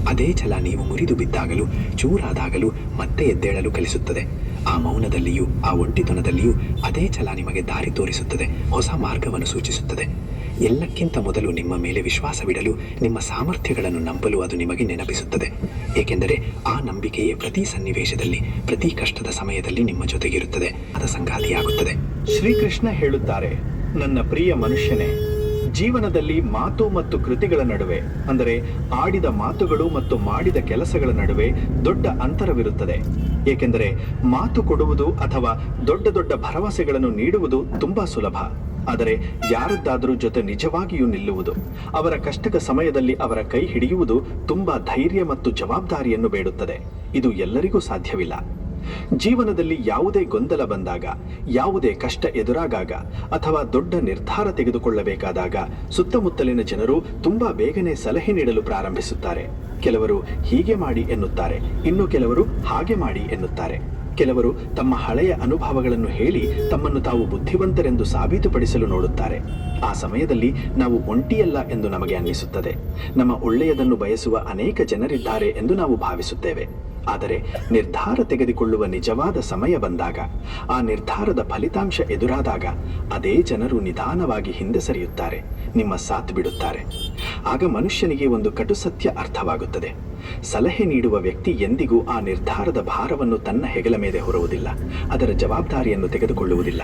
ಅದೇ ಛಲ ನೀವು ಮುರಿದು ಬಿದ್ದಾಗಲೂ, ಚೂರಾದಾಗಲೂ ಮತ್ತೆ ಎದ್ದೇಳಲು ಕಲಿಸುತ್ತದೆ. ಆ ಮೌನದಲ್ಲಿಯೂ, ಆ ಒಂಟಿತನದಲ್ಲಿಯೂ ಅದೇ ಛಲ ನಿಮಗೆ ದಾರಿ ತೋರಿಸುತ್ತದೆ, ಹೊಸ ಮಾರ್ಗವನ್ನು ಸೂಚಿಸುತ್ತದೆ. ಎಲ್ಲಕ್ಕಿಂತ ಮೊದಲು ನಿಮ್ಮ ಮೇಲೆ ವಿಶ್ವಾಸವಿಡಲು, ನಿಮ್ಮ ಸಾಮರ್ಥ್ಯಗಳನ್ನು ನಂಬಲು ಅದು ನಿಮಗೆ ನೆನಪಿಸುತ್ತದೆ. ಏಕೆಂದರೆ ಆ ನಂಬಿಕೆಯೇ ಪ್ರತಿ ಸನ್ನಿವೇಶದಲ್ಲಿ, ಪ್ರತಿ ಕಷ್ಟದ ಸಮಯದಲ್ಲಿ ನಿಮ್ಮ ಜೊತೆಗಿರುತ್ತದೆ, ಅದ ಸಂಗಾತಿಯಾಗುತ್ತದೆ. ಶ್ರೀಕೃಷ್ಣ ಹೇಳುತ್ತಾರೆ, ನನ್ನ ಪ್ರಿಯ ಮನುಷ್ಯನೇ, ಜೀವನದಲ್ಲಿ ಮಾತು ಮತ್ತು ಕೃತಿಗಳ ನಡುವೆ, ಅಂದರೆ ಆಡಿದ ಮಾತುಗಳು ಮತ್ತು ಮಾಡಿದ ಕೆಲಸಗಳ ನಡುವೆ ದೊಡ್ಡ ಅಂತರವಿರುತ್ತದೆ. ಏಕೆಂದರೆ ಮಾತು ಕೊಡುವುದು ಅಥವಾ ದೊಡ್ಡ ದೊಡ್ಡ ಭರವಸೆಗಳನ್ನು ನೀಡುವುದು ತುಂಬಾ ಸುಲಭ. ಆದರೆ ಯಾರದ್ದಾದರೂ ಜೊತೆ ನಿಜವಾಗಿಯೂ ನಿಲ್ಲುವುದು, ಅವರ ಕಷ್ಟದ ಸಮಯದಲ್ಲಿ ಅವರ ಕೈ ಹಿಡಿಯುವುದು ತುಂಬಾ ಧೈರ್ಯ ಮತ್ತು ಜವಾಬ್ದಾರಿಯನ್ನು ಬೇಡುತ್ತದೆ. ಇದು ಎಲ್ಲರಿಗೂ ಸಾಧ್ಯವಿಲ್ಲ. ಜೀವನದಲ್ಲಿ ಯಾವುದೇ ಗೊಂದಲ ಬಂದಾಗ, ಯಾವುದೇ ಕಷ್ಟ ಎದುರಾಗಾಗ ಅಥವಾ ದೊಡ್ಡ ನಿರ್ಧಾರ ತೆಗೆದುಕೊಳ್ಳಬೇಕಾದಾಗ ಸುತ್ತಮುತ್ತಲಿನ ಜನರು ತುಂಬಾ ಬೇಗನೆ ಸಲಹೆ ನೀಡಲು ಪ್ರಾರಂಭಿಸುತ್ತಾರೆ. ಕೆಲವರು ಹೀಗೆ ಮಾಡಿ ಎನ್ನುತ್ತಾರೆ, ಇನ್ನು ಕೆಲವರು ಹಾಗೆ ಮಾಡಿ ಎನ್ನುತ್ತಾರೆ. ಕೆಲವರು ತಮ್ಮ ಹಳೆಯ ಅನುಭವಗಳನ್ನು ಹೇಳಿ ತಮ್ಮನ್ನು ತಾವು ಬುದ್ಧಿವಂತರೆಂದು ಸಾಬೀತುಪಡಿಸಲು ನೋಡುತ್ತಾರೆ. ಆ ಸಮಯದಲ್ಲಿ ನಾವು ಒಂಟಿಯಲ್ಲ ಎಂದು ನಮಗೆ ಅನ್ನಿಸುತ್ತದೆ. ನಮ್ಮ ಒಳ್ಳೆಯದನ್ನು ಬಯಸುವ ಅನೇಕ ಜನರಿದ್ದಾರೆ ಎಂದು ನಾವು ಭಾವಿಸುತ್ತೇವೆ. ಆದರೆ ನಿರ್ಧಾರ ತೆಗೆದುಕೊಳ್ಳುವ ನಿಜವಾದ ಸಮಯ ಬಂದಾಗ, ಆ ನಿರ್ಧಾರದ ಫಲಿತಾಂಶ ಎದುರಾದಾಗ ಅದೇ ಜನರು ನಿಧಾನವಾಗಿ ಹಿಂದೆ ಸರಿಯುತ್ತಾರೆ, ನಿಮ್ಮ ಸಾಥ್ ಬಿಡುತ್ತಾರೆ. ಆಗ ಮನುಷ್ಯನಿಗೆ ಒಂದು ಕಟು ಸತ್ಯ ಅರ್ಥವಾಗುತ್ತದೆ. ಸಲಹೆ ನೀಡುವ ವ್ಯಕ್ತಿ ಎಂದಿಗೂ ಆ ನಿರ್ಧಾರದ ಭಾರವನ್ನು ತನ್ನ ಹೆಗಲ ಮೇಲೆ ಹೊರುವುದಿಲ್ಲ, ಅದರ ಜವಾಬ್ದಾರಿಯನ್ನು ತೆಗೆದುಕೊಳ್ಳುವುದಿಲ್ಲ.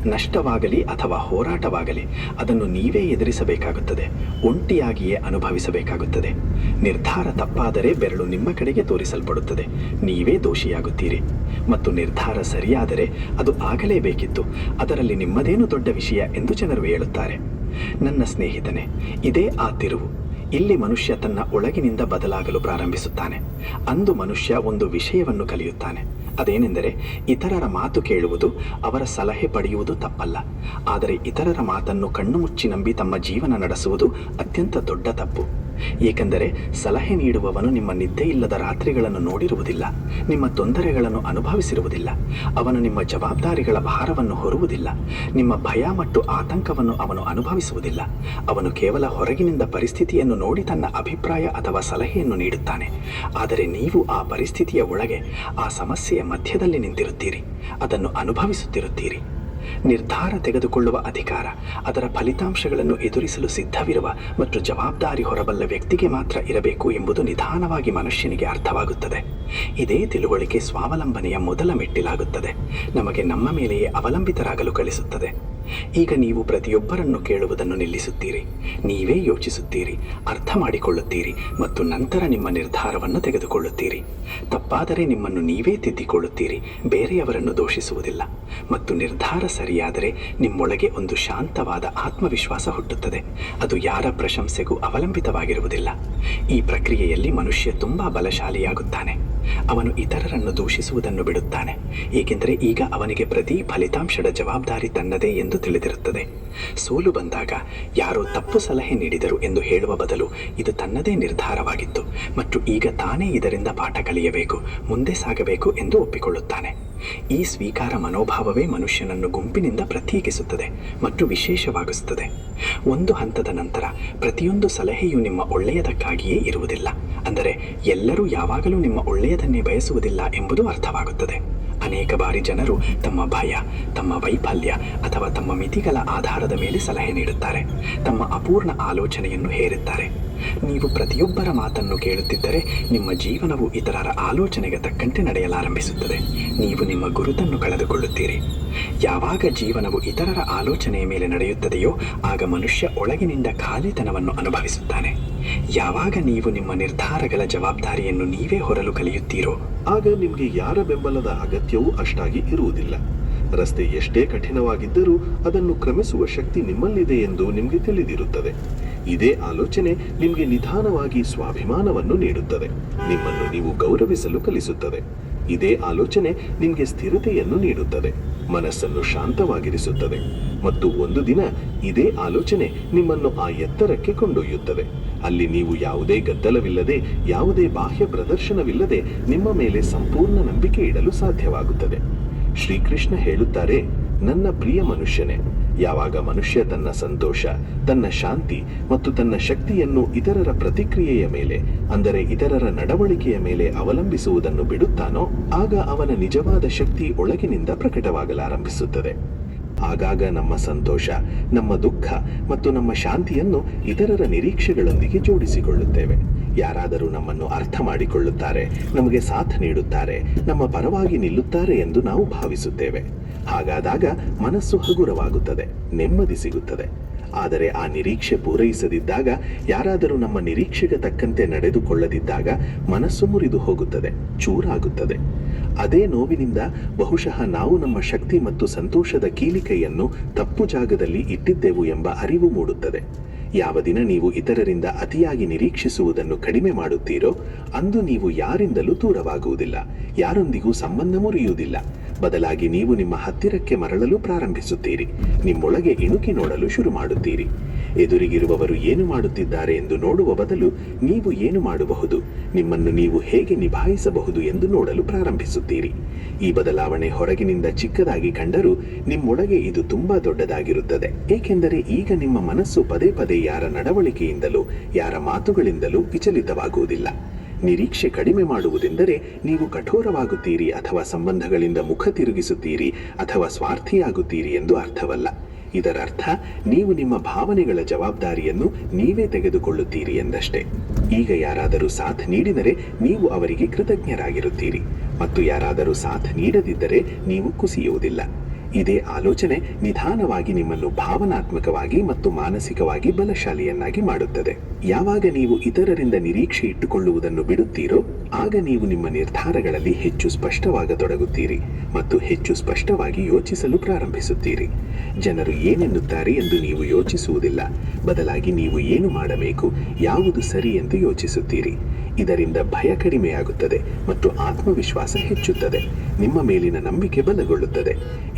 ನಷ್ಟವಾಗಲಿ ಅಥವಾ ಹೋರಾಟವಾಗಲಿ ಅದನ್ನು ನೀವೇ ಎದುರಿಸಬೇಕಾಗುತ್ತದೆ, ಒಂಟಿಯಾಗಿಯೇ ಅನುಭವಿಸಬೇಕಾಗುತ್ತದೆ. ನಿರ್ಧಾರ ತಪ್ಪಾದರೆ ಬೆರಳು ನಿಮ್ಮ ಕಡೆಗೆ ತೋರಿಸಲ್ಪಡುತ್ತದೆ, ನೀವೇ ದೋಷಿಯಾಗುತ್ತೀರಿ. ಮತ್ತು ನಿರ್ಧಾರ ಸರಿಯಾದರೆ ಅದು ಆಗಲೇಬೇಕಿತ್ತು, ಅದರಲ್ಲಿ ನಿಮ್ಮದೇನು ದೊಡ್ಡ ವಿಷಯ ಎಂದು ಜನರು ಹೇಳುತ್ತಾರೆ. ನನ್ನ ಸ್ನೇಹಿತನೇ, ಇದೇ ಆ ತಿರುವು. ಇಲ್ಲಿ ಮನುಷ್ಯ ತನ್ನ ಒಳಗಿನಿಂದ ಬದಲಾಗಲು ಪ್ರಾರಂಭಿಸುತ್ತಾನೆ. ಅಂದು ಮನುಷ್ಯ ಒಂದು ವಿಷಯವನ್ನು ಕಲಿಯುತ್ತಾನೆ. ಅದೇನೆಂದರೆ, ಇತರರ ಮಾತು ಕೇಳುವುದು, ಅವರ ಸಲಹೆ ಪಡೆಯುವುದು ತಪ್ಪಲ್ಲ. ಆದರೆ ಇತರರ ಮಾತನ್ನು ಕಣ್ಣು ಮುಚ್ಚಿ ನಂಬಿ ತಮ್ಮ ಜೀವನ ನಡೆಸುವುದು ಅತ್ಯಂತ ದೊಡ್ಡ ತಪ್ಪು. ಏಕೆಂದರೆ ಸಲಹೆ ನೀಡುವವನು ನಿಮ್ಮ ನಿದ್ದೆ ಇಲ್ಲದ ರಾತ್ರಿಗಳನ್ನು ನೋಡಿರುವುದಿಲ್ಲ, ನಿಮ್ಮ ತೊಂದರೆಗಳನ್ನು ಅನುಭವಿಸಿರುವುದಿಲ್ಲ. ಅವನು ನಿಮ್ಮ ಜವಾಬ್ದಾರಿಗಳ ಭಾರವನ್ನು ಹೊರುವುದಿಲ್ಲ, ನಿಮ್ಮ ಭಯ ಮತ್ತು ಆತಂಕವನ್ನು ಅವನು ಅನುಭವಿಸುವುದಿಲ್ಲ. ಅವನು ಕೇವಲ ಹೊರಗಿನಿಂದ ಪರಿಸ್ಥಿತಿಯನ್ನು ನೋಡಿ ತನ್ನ ಅಭಿಪ್ರಾಯ ಅಥವಾ ಸಲಹೆಯನ್ನು ನೀಡುತ್ತಾನೆ. ಆದರೆ ನೀವು ಆ ಪರಿಸ್ಥಿತಿಯ ಒಳಗೆ, ಆ ಸಮಸ್ಯೆಯ ಮಧ್ಯದಲ್ಲಿ ನಿಂತಿರುತ್ತೀರಿ, ಅದನ್ನು ಅನುಭವಿಸುತ್ತಿರುತ್ತೀರಿ. ನಿರ್ಧಾರ ತೆಗೆದುಕೊಳ್ಳುವ ಅಧಿಕಾರ ಅದರ ಫಲಿತಾಂಶಗಳನ್ನು ಎದುರಿಸಲು ಸಿದ್ಧವಿರುವ ಮತ್ತು ಜವಾಬ್ದಾರಿ ಹೊರಬಲ್ಲ ವ್ಯಕ್ತಿಗೆ ಮಾತ್ರ ಇರಬೇಕು ಎಂಬುದು ನಿಧಾನವಾಗಿ ಮನುಷ್ಯನಿಗೆ ಅರ್ಥವಾಗುತ್ತದೆ. ಇದೇ ತಿಳುವಳಿಕೆ ಸ್ವಾವಲಂಬನೆಯ ಮೊದಲ ಮೆಟ್ಟಿಲಾಗುತ್ತದೆ. ನಮಗೆ ನಮ್ಮ ಮೇಲೆಯೇ ಅವಲಂಬಿತರಾಗಲು ಕಲಿಸುತ್ತದೆ. ಈಗ ನೀವು ಪ್ರತಿಯೊಬ್ಬರನ್ನು ಕೇಳುವುದನ್ನು ನಿಲ್ಲಿಸುತ್ತೀರಿ. ನೀವೇ ಯೋಚಿಸುತ್ತೀರಿ, ಅರ್ಥ ಮಾಡಿಕೊಳ್ಳುತ್ತೀರಿ ಮತ್ತು ನಂತರ ನಿಮ್ಮ ನಿರ್ಧಾರವನ್ನು ತೆಗೆದುಕೊಳ್ಳುತ್ತೀರಿ. ತಪ್ಪಾದರೆ ನಿಮ್ಮನ್ನು ನೀವೇ ತಿದ್ದಿಕೊಳ್ಳುತ್ತೀರಿ, ಬೇರೆಯವರನ್ನು ದೂಷಿಸುವುದಿಲ್ಲ. ಮತ್ತು ನಿರ್ಧಾರ ಸರಿಯಾದರೆ ನಿಮ್ಮೊಳಗೆ ಒಂದು ಶಾಂತವಾದ ಆತ್ಮವಿಶ್ವಾಸ ಹುಟ್ಟುತ್ತದೆ. ಅದು ಯಾರ ಪ್ರಶಂಸೆಗೂ ಅವಲಂಬಿತವಾಗಿರುವುದಿಲ್ಲ. ಈ ಪ್ರಕ್ರಿಯೆಯಲ್ಲಿ ಮನುಷ್ಯ ತುಂಬಾ ಬಲಶಾಲಿಯಾಗುತ್ತಾನೆ. ಅವನು ಇತರರನ್ನು ದೂಷಿಸುವುದನ್ನು ಬಿಡುತ್ತಾನೆ, ಏಕೆಂದರೆ ಈಗ ಅವನಿಗೆ ಪ್ರತಿ ಫಲಿತಾಂಶದ ಜವಾಬ್ದಾರಿ ತನ್ನದೇ ಎಂದು ತಿಳಿದಿರುತ್ತದೆ. ಸೋಲು ಬಂದಾಗ ಯಾರೋ ತಪ್ಪು ಸಲಹೆ ನೀಡಿದರು ಎಂದು ಹೇಳುವ ಬದಲು ಇದು ತನ್ನದೇ ನಿರ್ಧಾರವಾಗಿತ್ತು ಮತ್ತು ಈಗ ತಾನೇ ಇದರಿಂದ ಪಾಠ ಕಲಿಯಬೇಕು, ಮುಂದೆ ಸಾಗಬೇಕು ಎಂದು ಒಪ್ಪಿಕೊಳ್ಳುತ್ತಾನೆ. ಈ ಸ್ವೀಕಾರ ಮನೋಭಾವವೇ ಮನುಷ್ಯನನ್ನು ಗುಂಪಿನಿಂದ ಪ್ರತ್ಯೇಕಿಸುತ್ತದೆ ಮತ್ತು ವಿಶೇಷವಾಗಿಸುತ್ತದೆ. ಒಂದು ಹಂತದ ನಂತರ ಪ್ರತಿಯೊಂದು ಸಲಹೆಯು ನಿಮ್ಮ ಒಳ್ಳೆಯದಕ್ಕಾಗಿಯೇ ಇರುವುದಿಲ್ಲ, ಅಂದರೆ ಎಲ್ಲರೂ ಯಾವಾಗಲೂ ನಿಮ್ಮ ಒಳ್ಳೆಯದನ್ನೇ ಬಯಸುವುದಿಲ್ಲ ಎಂಬುದು ಅರ್ಥವಾಗುತ್ತದೆ. ಅನೇಕ ಬಾರಿ ಜನರು ತಮ್ಮ ಭಯ, ತಮ್ಮ ವೈಫಲ್ಯ ಅಥವಾ ತಮ್ಮ ಮಿತಿಗಳ ಆಧಾರದ ಮೇಲೆ ಸಲಹೆ ನೀಡುತ್ತಾರೆ, ತಮ್ಮ ಅಪೂರ್ಣ ಆಲೋಚನೆಯನ್ನು ಹೇರುತ್ತಾರೆ. ನೀವು ಪ್ರತಿಯೊಬ್ಬರ ಮಾತನ್ನು ಕೇಳುತ್ತಿದ್ದರೆ ನಿಮ್ಮ ಜೀವನವು ಇತರರ ಆಲೋಚನೆಗೆ ತಕ್ಕಂತೆ ನಡೆಯಲಾರಂಭಿಸುತ್ತದೆ. ನೀವು ನಿಮ್ಮ ಗುರುತನ್ನು ಕಳೆದುಕೊಳ್ಳುತ್ತೀರಿ. ಯಾವಾಗ ಜೀವನವು ಇತರರ ಆಲೋಚನೆಯ ಮೇಲೆ ನಡೆಯುತ್ತದೆಯೋ ಆಗ ಮನುಷ್ಯ ಒಳಗಿನಿಂದ ಖಾಲಿತನವನ್ನು ಅನುಭವಿಸುತ್ತಾನೆ. ಯಾವಾಗ ನೀವು ನಿಮ್ಮ ನಿರ್ಧಾರಗಳ ಜವಾಬ್ದಾರಿಯನ್ನು ನೀವೇ ಹೊರಲು ಕಲಿಯುತ್ತೀರೋ ಆಗ ನಿಮಗೆ ಯಾರ ಬೆಂಬಲದ ಅಗತ್ಯವೂ ಅಷ್ಟಾಗಿ ಇರುವುದಿಲ್ಲ. ರಸ್ತೆ ಎಷ್ಟೇ ಕಠಿಣವಾಗಿದ್ದರೂ ಅದನ್ನು ಕ್ರಮಿಸುವ ಶಕ್ತಿ ನಿಮ್ಮಲ್ಲಿದೆ ಎಂದು ನಿಮಗೆ ತಿಳಿದಿರುತ್ತದೆ. ಇದೇ ಆಲೋಚನೆ ನಿಮಗೆ ನಿಧಾನವಾಗಿ ಸ್ವಾಭಿಮಾನವನ್ನು ನೀಡುತ್ತದೆ, ನಿಮ್ಮನ್ನು ನೀವು ಗೌರವಿಸಲು ಕಲಿಸುತ್ತದೆ. ಇದೇ ಆಲೋಚನೆ ನಿಮಗೆ ಸ್ಥಿರತೆಯನ್ನು ನೀಡುತ್ತದೆ, ಮನಸ್ಸನ್ನು ಶಾಂತವಾಗಿರಿಸುತ್ತದೆ ಮತ್ತು ಒಂದು ದಿನ ಇದೇ ಆಲೋಚನೆ ನಿಮ್ಮನ್ನು ಆ ಎತ್ತರಕ್ಕೆ ಕೊಂಡೊಯ್ಯುತ್ತದೆ. ಅಲ್ಲಿ ನೀವು ಯಾವುದೇ ಗದ್ದಲವಿಲ್ಲದೆ, ಯಾವುದೇ ಬಾಹ್ಯ ಪ್ರದರ್ಶನವಿಲ್ಲದೆ ನಿಮ್ಮ ಮೇಲೆ ಸಂಪೂರ್ಣ ನಂಬಿಕೆ ಇಡಲು ಸಾಧ್ಯವಾಗುತ್ತದೆ. ಶ್ರೀಕೃಷ್ಣ ಹೇಳುತ್ತಾರೆ, ನನ್ನ ಪ್ರಿಯ ಮನುಷ್ಯನೇ, ಯಾವಾಗ ಮನುಷ್ಯ ತನ್ನ ಸಂತೋಷ, ತನ್ನ ಶಾಂತಿ ಮತ್ತು ತನ್ನ ಶಕ್ತಿಯನ್ನು ಇತರರ ಪ್ರತಿಕ್ರಿಯೆಯ ಮೇಲೆ, ಅಂದರೆ ಇತರರ ನಡವಳಿಕೆಯ ಮೇಲೆ ಅವಲಂಬಿಸುವುದನ್ನು ಬಿಡುತ್ತಾನೋ ಆಗ ಅವನ ನಿಜವಾದ ಶಕ್ತಿ ಒಳಗಿನಿಂದ ಪ್ರಕಟವಾಗಲಾರಂಭಿಸುತ್ತದೆ. ಆಗಾಗ ನಮ್ಮ ಸಂತೋಷ, ನಮ್ಮ ದುಃಖ ಮತ್ತು ನಮ್ಮ ಶಾಂತಿಯನ್ನು ಇತರರ ನಿರೀಕ್ಷೆಗಳೊಂದಿಗೆ ಜೋಡಿಸಿಕೊಳ್ಳುತ್ತೇವೆ. ಯಾರಾದರೂ ನಮ್ಮನ್ನು ಅರ್ಥ ಮಾಡಿಕೊಳ್ಳುತ್ತಾರೆ, ನಮಗೆ ಸಾಥ್ ನೀಡುತ್ತಾರೆ, ನಮ್ಮ ಪರವಾಗಿ ನಿಲ್ಲುತ್ತಾರೆ ಎಂದು ನಾವು ಭಾವಿಸುತ್ತೇವೆ. ಹಾಗಾದಾಗ ಮನಸ್ಸು ಹಗುರವಾಗುತ್ತದೆ, ನೆಮ್ಮದಿ ಸಿಗುತ್ತದೆ. ಆದರೆ ಆ ನಿರೀಕ್ಷೆ ಪೂರೈಸದಿದ್ದಾಗ, ಯಾರಾದರೂ ನಮ್ಮ ನಿರೀಕ್ಷೆಗೆ ತಕ್ಕಂತೆ ನಡೆದುಕೊಳ್ಳದಿದ್ದಾಗ ಮನಸ್ಸು ಮುರಿದು ಹೋಗುತ್ತದೆ, ಚೂರಾಗುತ್ತದೆ. ಅದೇ ನೋವಿನಿಂದ ಬಹುಶಃ ನಾವು ನಮ್ಮ ಶಕ್ತಿ ಮತ್ತು ಸಂತೋಷದ ಕೀಲಿಕೈಯನ್ನು ತಪ್ಪು ಜಾಗದಲ್ಲಿ ಇಟ್ಟಿದ್ದೆವು ಎಂಬ ಅರಿವು ಮೂಡುತ್ತದೆ. ಯಾವ ದಿನ ನೀವು ಇತರರಿಂದ ಅತಿಯಾಗಿ ನಿರೀಕ್ಷಿಸುವುದನ್ನು ಕಡಿಮೆ ಮಾಡುತ್ತೀರೋ ಅಂದು ನೀವು ಯಾರಿಂದಲೂ ದೂರವಾಗುವುದಿಲ್ಲ, ಯಾರೊಂದಿಗೂ ಸಂಬಂಧ ಮುರಿಯುವುದಿಲ್ಲ. ಬದಲಾಗಿ ನೀವು ನಿಮ್ಮ ಹತ್ತಿರಕ್ಕೆ ಮರಳಲು ಪ್ರಾರಂಭಿಸುತ್ತೀರಿ, ನಿಮ್ಮೊಳಗೆ ಇಣುಕಿ ನೋಡಲು ಶುರು ಮಾಡುತ್ತೀರಿ. ಎದುರಿಗಿರುವವರು ಏನು ಮಾಡುತ್ತಿದ್ದಾರೆ ಎಂದು ನೋಡುವ ಬದಲು ನೀವು ಏನು ಮಾಡಬಹುದು, ನಿಮ್ಮನ್ನು ನೀವು ಹೇಗೆ ನಿಭಾಯಿಸಬಹುದು ಎಂದು ನೋಡಲು ಪ್ರಾರಂಭಿಸುತ್ತೀರಿ. ಈ ಬದಲಾವಣೆ ಹೊರಗಿನಿಂದ ಚಿಕ್ಕದಾಗಿ ಕಂಡರೂ ನಿಮ್ಮೊಳಗೆ ಇದು ತುಂಬಾ ದೊಡ್ಡದಾಗಿರುತ್ತದೆ, ಏಕೆಂದರೆ ಈಗ ನಿಮ್ಮ ಮನಸ್ಸು ಪದೇ ಪದೇ ಯಾರ ನಡವಳಿಕೆಯಿಂದಲೂ ಯಾರ ಮಾತುಗಳಿಂದಲೂ ವಿಚಲಿತವಾಗುವುದಿಲ್ಲ. ನಿರೀಕ್ಷೆ ಕಡಿಮೆ ಮಾಡುವುದೆಂದರೆ ನೀವು ಕಠೋರವಾಗುತ್ತೀರಿ ಅಥವಾ ಸಂಬಂಧಗಳಿಂದ ಮುಖ ತಿರುಗಿಸುತ್ತೀರಿ ಅಥವಾ ಸ್ವಾರ್ಥಿಯಾಗುತ್ತೀರಿ ಎಂದು ಅರ್ಥವಲ್ಲ. ಇದರರ್ಥ ನೀವು ನಿಮ್ಮ ಭಾವನೆಗಳ ಜವಾಬ್ದಾರಿಯನ್ನು ನೀವೇ ತೆಗೆದುಕೊಳ್ಳುತ್ತೀರಿ ಎಂದಷ್ಟೇ. ಈಗ ಯಾರಾದರೂ ಸಾಥ್ ನೀಡಿದರೆ ನೀವು ಅವರಿಗೆ ಕೃತಜ್ಞರಾಗಿರುತ್ತೀರಿ ಮತ್ತು ಯಾರಾದರೂ ಸಾಥ್ ನೀಡದಿದ್ದರೆ ನೀವು ಕುಸಿಯುವುದಿಲ್ಲ. ಇದೇ ಆಲೋಚನೆ ನಿಧಾನವಾಗಿ ನಿಮ್ಮನ್ನು ಭಾವನಾತ್ಮಕವಾಗಿ ಮತ್ತು ಮಾನಸಿಕವಾಗಿ ಬಲಶಾಲಿಯನ್ನಾಗಿ ಮಾಡುತ್ತದೆ. ಯಾವಾಗ ನೀವು ಇತರರಿಂದ ನಿರೀಕ್ಷೆ ಇಟ್ಟುಕೊಳ್ಳುವುದನ್ನು ಬಿಡುತ್ತೀರೋ ಆಗ ನೀವು ನಿಮ್ಮ ನಿರ್ಧಾರಗಳಲ್ಲಿ ಹೆಚ್ಚು ಸ್ಪಷ್ಟವಾಗತೊಡಗುತ್ತೀರಿ ಮತ್ತು ಹೆಚ್ಚು ಸ್ಪಷ್ಟವಾಗಿ ಯೋಚಿಸಲು ಪ್ರಾರಂಭಿಸುತ್ತೀರಿ. ಜನರು ಏನೆನ್ನುತ್ತಾರೆ ಎಂದು ನೀವು ಯೋಚಿಸುವುದಿಲ್ಲ, ಬದಲಾಗಿ ನೀವು ಏನು ಮಾಡಬೇಕು, ಯಾವುದು ಸರಿ ಎಂದು ಯೋಚಿಸುತ್ತೀರಿ. ಇದರಿಂದ ಭಯ ಕಡಿಮೆಯಾಗುತ್ತದೆ ಮತ್ತು ಆತ್ಮವಿಶ್ವಾಸ ಹೆಚ್ಚುತ್ತದೆ, ನಿಮ್ಮ ಮೇಲಿನ ನಂಬಿಕೆ ಬಲಗೊಳ್ಳುತ್ತದೆ.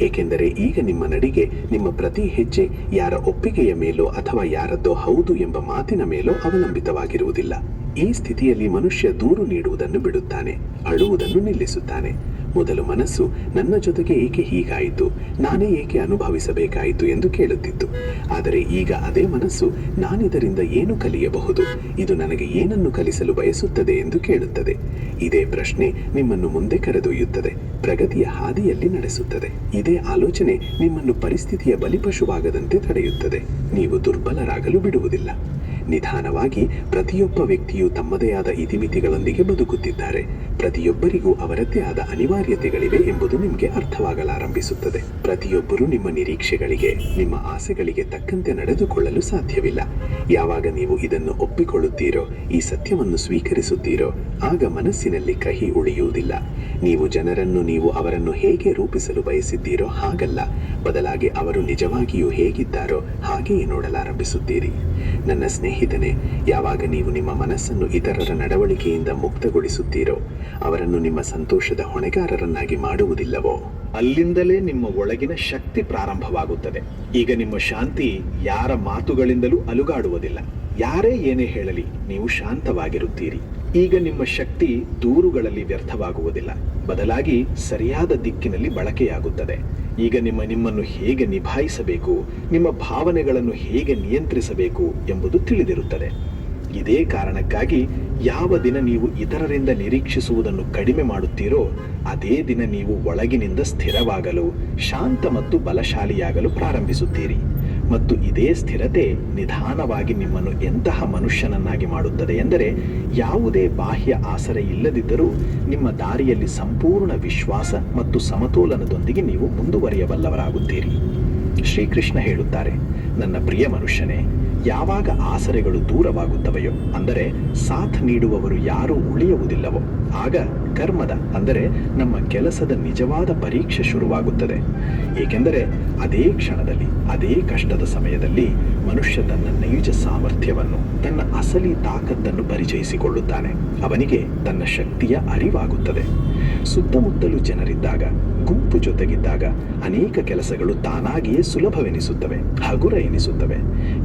ಏಕೆಂದರೆ ಈಗ ನಿಮ್ಮ ನಡಿಗೆ, ನಿಮ್ಮ ಪ್ರತಿ ಹೆಜ್ಜೆ ಯಾರ ಒಪ್ಪಿಗೆಯ ಮೇಲೋ ಅಥವಾ ಯಾರದ್ದೋ ಹೌದು ಎಂಬ ಮಾತಿನ ಮೇಲೋ ಅವಲಂಬಿತವಾಗಿರುವುದಿಲ್ಲ. ಈ ಸ್ಥಿತಿಯಲ್ಲಿ ಮನುಷ್ಯ ದೂರು ನೀಡುವುದನ್ನು ಬಿಡುತ್ತಾನೆ, ಅಳುವುದನ್ನು ನಿಲ್ಲಿಸುತ್ತಾನೆ ಮೊದಲು ಮನಸ್ಸು ನನ್ನ ಜೊತೆಗೆ ಏಕೆ ಹೀಗಾಯಿತು, ನಾನೇ ಏಕೆ ಅನುಭವಿಸಬೇಕಾಯಿತು ಎಂದು ಕೇಳುತ್ತಿತ್ತು. ಆದರೆ ಈಗ ಅದೇ ಮನಸ್ಸು ನಾನಿದರಿಂದ ಏನು ಕಲಿಯಬಹುದು, ಇದು ನನಗೆ ಏನನ್ನು ಕಲಿಸಲು ಬಯಸುತ್ತದೆ ಎಂದು ಕೇಳುತ್ತದೆ. ಇದೇ ಪ್ರಶ್ನೆ ನಿಮ್ಮನ್ನು ಮುಂದೆ ಕರೆದೊಯ್ಯುತ್ತದೆ, ಪ್ರಗತಿಯ ಹಾದಿಯಲ್ಲಿ ನಡೆಸುತ್ತದೆ. ಇದೇ ಆಲೋಚನೆ ನಿಮ್ಮನ್ನು ಪರಿಸ್ಥಿತಿಯ ಬಲಿಪಶುವಾಗದಂತೆ ತಡೆಯುತ್ತದೆ. ನೀವು ದುರ್ಬಲರಾಗಲು ಬಿಡುವುದಿಲ್ಲ. ನಿಧಾನವಾಗಿ ಪ್ರತಿಯೊಬ್ಬ ವ್ಯಕ್ತಿಯು ತಮ್ಮದೇ ಆದ ಇತಿಮಿತಿಗಳೊಂದಿಗೆ ಬದುಕುತ್ತಿದ್ದಾರೆ. ಪ್ರತಿಯೊಬ್ಬರಿಗೂ ಅವರದ್ದೇ ಆದ ಅನಿವಾರ್ಯತೆಗಳಿವೆ ಎಂಬುದು ನಿಮಗೆ ಅರ್ಥವಾಗಲಾರಂಭಿಸುತ್ತದೆ. ಪ್ರತಿಯೊಬ್ಬರೂ ನಿಮ್ಮ ನಿರೀಕ್ಷೆಗಳಿಗೆ, ನಿಮ್ಮ ಆಸೆಗಳಿಗೆ ತಕ್ಕಂತೆ ನಡೆದುಕೊಳ್ಳಲು ಸಾಧ್ಯವಿಲ್ಲ. ಯಾವಾಗ ನೀವು ಇದನ್ನು ಒಪ್ಪಿಕೊಳ್ಳುತ್ತೀರೋ, ಈ ಸತ್ಯವನ್ನು ಸ್ವೀಕರಿಸುತ್ತೀರೋ, ಆಗ ಮನಸ್ಸಿನಲ್ಲಿ ಕಹಿ ಉಳಿಯುವುದಿಲ್ಲ. ನೀವು ಜನರನ್ನು ನೀವು ಅವರನ್ನು ಹೇಗೆ ರೂಪಿಸಲು ಬಯಸಿದ್ದೀರೋ ಹಾಗಲ್ಲ, ಬದಲಾಗಿ ಅವರು ನಿಜವಾಗಿಯೂ ಹೇಗಿದ್ದಾರೋ ಹಾಗೆಯೇ ನೋಡಲಾರಂಭಿಸುತ್ತೀರಿ. ನನ್ನ ಸ್ನೇಹಿತನೇ, ಯಾವಾಗ ನೀವು ನಿಮ್ಮ ಮನಸ್ಸನ್ನು ಇತರರ ನಡವಳಿಕೆಯಿಂದ ಮುಕ್ತಗೊಳಿಸುತ್ತೀರೋ, ಅವರನ್ನು ನಿಮ್ಮ ಸಂತೋಷದ ಹೊಣೆಗಾರರನ್ನಾಗಿ ಮಾಡುವುದಿಲ್ಲವೋ, ಅಲ್ಲಿಂದಲೇ ನಿಮ್ಮ ಒಳಗಿನ ಶಕ್ತಿ ಪ್ರಾರಂಭವಾಗುತ್ತದೆ. ಈಗ ನಿಮ್ಮ ಶಾಂತಿ ಯಾರ ಮಾತುಗಳಿಂದಲೂ ಅಲುಗಾಡುವುದಿಲ್ಲ. ಯಾರೇ ಏನೇ ಹೇಳಲಿ ನೀವು ಶಾಂತವಾಗಿರುತ್ತೀರಿ. ಈಗ ನಿಮ್ಮ ಶಕ್ತಿ ದೂರುಗಳಲ್ಲಿ ವ್ಯರ್ಥವಾಗುವುದಿಲ್ಲ, ಬದಲಾಗಿ ಸರಿಯಾದ ದಿಕ್ಕಿನಲ್ಲಿ ಬಳಕೆಯಾಗುತ್ತದೆ. ಈಗ ನಿಮ್ಮನ್ನು ಹೇಗೆ ನಿಭಾಯಿಸಬೇಕು, ನಿಮ್ಮ ಭಾವನೆಗಳನ್ನು ಹೇಗೆ ನಿಯಂತ್ರಿಸಬೇಕು ಎಂಬುದು ತಿಳಿದಿರುತ್ತದೆ. ಇದೇ ಕಾರಣಕ್ಕಾಗಿ ಯಾವ ದಿನ ನೀವು ಇತರರಿಂದ ನಿರೀಕ್ಷಿಸುವುದನ್ನು ಕಡಿಮೆ ಮಾಡುತ್ತೀರೋ, ಅದೇ ದಿನ ನೀವು ಒಳಗಿನಿಂದ ಸ್ಥಿರವಾಗಲು, ಶಾಂತ ಮತ್ತು ಬಲಶಾಲಿಯಾಗಲು ಪ್ರಾರಂಭಿಸುತ್ತೀರಿ. ಮತ್ತು ಇದೇ ಸ್ಥಿರತೆ ನಿಧಾನವಾಗಿ ನಿಮ್ಮನ್ನು ಎಂತಹ ಮನುಷ್ಯನನ್ನಾಗಿ ಮಾಡುತ್ತದೆ ಎಂದರೆ, ಯಾವುದೇ ಬಾಹ್ಯ ಆಸರೆ ಇಲ್ಲದಿದ್ದರೂ ನಿಮ್ಮ ದಾರಿಯಲ್ಲಿ ಸಂಪೂರ್ಣ ವಿಶ್ವಾಸ ಮತ್ತು ಸಮತೋಲನದೊಂದಿಗೆ ನೀವು ಮುಂದುವರಿಯಬಲ್ಲವರಾಗುತ್ತೀರಿ. ಶ್ರೀಕೃಷ್ಣ ಹೇಳುತ್ತಾರೆ, ನನ್ನ ಪ್ರಿಯ ಮನುಷ್ಯನೇ, ಯಾವಾಗ ಆಸರೆಗಳು ದೂರವಾಗುತ್ತವೆಯೋ, ಅಂದರೆ ಸಾಥ್ ನೀಡುವವರು ಯಾರೂ ಉಳಿಯುವುದಿಲ್ಲವೋ, ಆಗ ಕರ್ಮದ ಅಂದರೆ ನಮ್ಮ ಕೆಲಸದ ನಿಜವಾದ ಪರೀಕ್ಷೆ ಶುರುವಾಗುತ್ತದೆ. ಏಕೆಂದರೆ ಅದೇ ಕ್ಷಣದಲ್ಲಿ, ಅದೇ ಕಷ್ಟದ ಸಮಯದಲ್ಲಿ ಮನುಷ್ಯ ತನ್ನ ನೈಜ ಸಾಮರ್ಥ್ಯವನ್ನು, ತನ್ನ ಅಸಲಿ ತಾಕತ್ತನ್ನು ಪರಿಚಯಿಸಿಕೊಳ್ಳುತ್ತಾನೆ. ಅವನಿಗೆ ತನ್ನ ಶಕ್ತಿಯ ಅರಿವಾಗುತ್ತದೆ. ಸುತ್ತಮುತ್ತಲು ಜನರಿದ್ದಾಗ, ಗುಂಪು ಜೊತೆಗಿದ್ದಾಗ ಅನೇಕ ಕೆಲಸಗಳು ತಾನಾಗಿಯೇ ಸುಲಭವೆನಿಸುತ್ತವೆ, ಹಗುರ ಎನಿಸುತ್ತವೆ.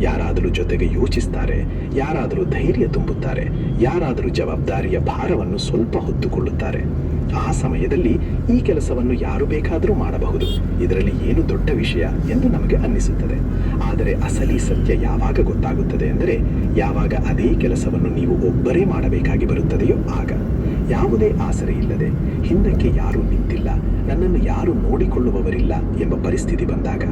ಯಾರಾದರೂ ಜೊತೆಗೆ ಯೋಚಿಸ್ತಾರೆ, ಯಾರಾದರೂ ಧೈರ್ಯ ತುಂಬುತ್ತಾರೆ, ಯಾರಾದರೂ ಜವಾಬ್ದಾರಿಯ ಭಾರವನ್ನು ಸ್ವಲ್ಪ ಹೊತ್ತುಕೊಳ್ಳುತ್ತಾರೆ. ಆ ಸಮಯದಲ್ಲಿ ಈ ಕೆಲಸವನ್ನು ಯಾರು ಬೇಕಾದರೂ ಮಾಡಬಹುದು, ಇದರಲ್ಲಿ ಏನು ದೊಡ್ಡ ವಿಷಯ ಎಂದು ನಮಗೆ ಅನ್ನಿಸುತ್ತದೆ. ಆದರೆ ಅಸಲಿ ಸತ್ಯ ಯಾವಾಗ ಗೊತ್ತಾಗುತ್ತದೆ ಎಂದರೆ, ಯಾವಾಗ ಅದೇ ಕೆಲಸವನ್ನು ನೀವು ಒಬ್ಬರೇ ಮಾಡಬೇಕಾಗಿ ಬರುತ್ತದೆಯೋ ಆಗ. ಯಾವುದೇ ಆಸರೆ ಇಲ್ಲದೆ, ಹಿಂದಕ್ಕೆ ಯಾರೂ ನಿಂತಿಲ್ಲ, ನನ್ನನ್ನು ಯಾರೂ ನೋಡಿಕೊಳ್ಳುವವರಿಲ್ಲ ಎಂಬ ಪರಿಸ್ಥಿತಿ ಬಂದಾಗ,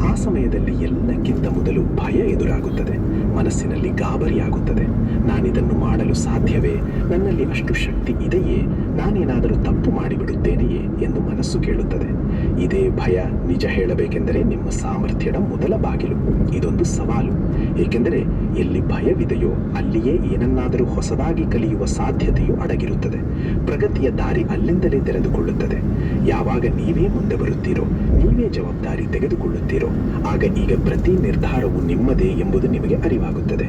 ಆ ಸಮಯದಲ್ಲಿ ಎಲ್ಲಕ್ಕಿಂತ ಮೊದಲು ಭಯ ಎದುರಾಗುತ್ತದೆ. ಮನಸ್ಸಿನಲ್ಲಿ ಗಾಬರಿಯಾಗುತ್ತದೆ. ನಾನಿದನ್ನು ಮಾಡಲು ಸಾಧ್ಯವೇ? ನನ್ನಲ್ಲಿ ಅಷ್ಟು ಶಕ್ತಿ ಇದೆಯೇ? ನಾನೇನಾದರೂ ತಪ್ಪು ಮಾಡಿಬಿಡುತ್ತೇನೆಯೇ ಎಂದು ಮನಸ್ಸು ಕೇಳುತ್ತದೆ. ಇದೇ ಭಯ, ನಿಜ ಹೇಳಬೇಕೆಂದರೆ, ನಿಮ್ಮ ಸಾಮರ್ಥ್ಯದ ಮೊದಲ ಬಾಗಿಲು. ಇದೊಂದು ಸವಾಲು, ಏಕೆಂದರೆ ಎಲ್ಲಿ ಭಯವಿದೆಯೋ ಅಲ್ಲಿಯೇ ಏನನ್ನಾದರೂ ಹೊಸದಾಗಿ ಕಲಿಯುವ ಸಾಧ್ಯತೆಯು ಅಡಗಿರುತ್ತದೆ. ಪ್ರಗತಿಯ ದಾರಿ ಅಲ್ಲಿಂದಲೇ ತೆರೆದುಕೊಳ್ಳುತ್ತದೆ. ಯಾವಾಗ ನೀವೇ ಮುಂದೆ ಬರುತ್ತೀರೋ, ನೀವೇ ಜವಾಬ್ದಾರಿ ತೆಗೆದುಕೊಳ್ಳುತ್ತೀರೋ, ಆಗ ಈಗ ಪ್ರತಿ ನಿರ್ಧಾರವು ನಿಮ್ಮದೇ ಎಂಬುದು ನಿಮಗೆ ಅರಿವಾಗುತ್ತದೆ.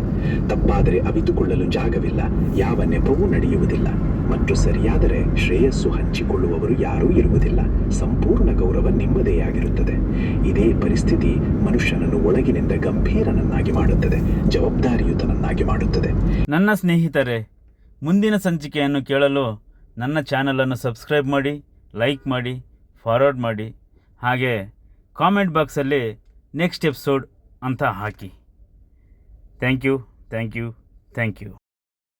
ತಪ್ಪಾದರೆ ಅವಿತುಕೊಳ್ಳಲು ಜಾಗವಿಲ್ಲ, ಯಾವ ನೆಪವೂ ನಡೆಯುವುದಿಲ್ಲ, ಮತ್ತು ಸರಿಯಾದರೆ ಶ್ರೇಯಸ್ಸು ಹಂಚಿಕೊಳ್ಳುವವರು ಯಾರೂ ಇರುವುದಿಲ್ಲ. ಸಂಪೂರ್ಣ ಗೌರವ ನಿಮ್ಮದೇ ಆಗಿರುತ್ತದೆ. ಇದೇ ಪರಿಸ್ಥಿತಿ ಮನುಷ್ಯನನ್ನು ಒಳಗಿನಿಂದ ಗಂಭೀರನನ್ನಾಗಿ ಮಾಡುತ್ತದೆ, ಜವಾಬ್ದಾರಿಯುತನನ್ನಾಗಿ ಮಾಡುತ್ತದೆ. ನನ್ನ ಸ್ನೇಹಿತರೆ, ಮುಂದಿನ ಸಂಚಿಕೆಯನ್ನು ಕೇಳಲು ನನ್ನ ಚಾನಲನ್ನು ಸಬ್ಸ್ಕ್ರೈಬ್ ಮಾಡಿ, ಲೈಕ್ ಮಾಡಿ, ಫಾರ್ವರ್ಡ್ ಮಾಡಿ, ಹಾಗೆ ಕಾಮೆಂಟ್ ಬಾಕ್ಸಲ್ಲಿ ನೆಕ್ಸ್ಟ್ ಎಪಿಸೋಡ್ ಅಂತ ಹಾಕಿ. Thank you.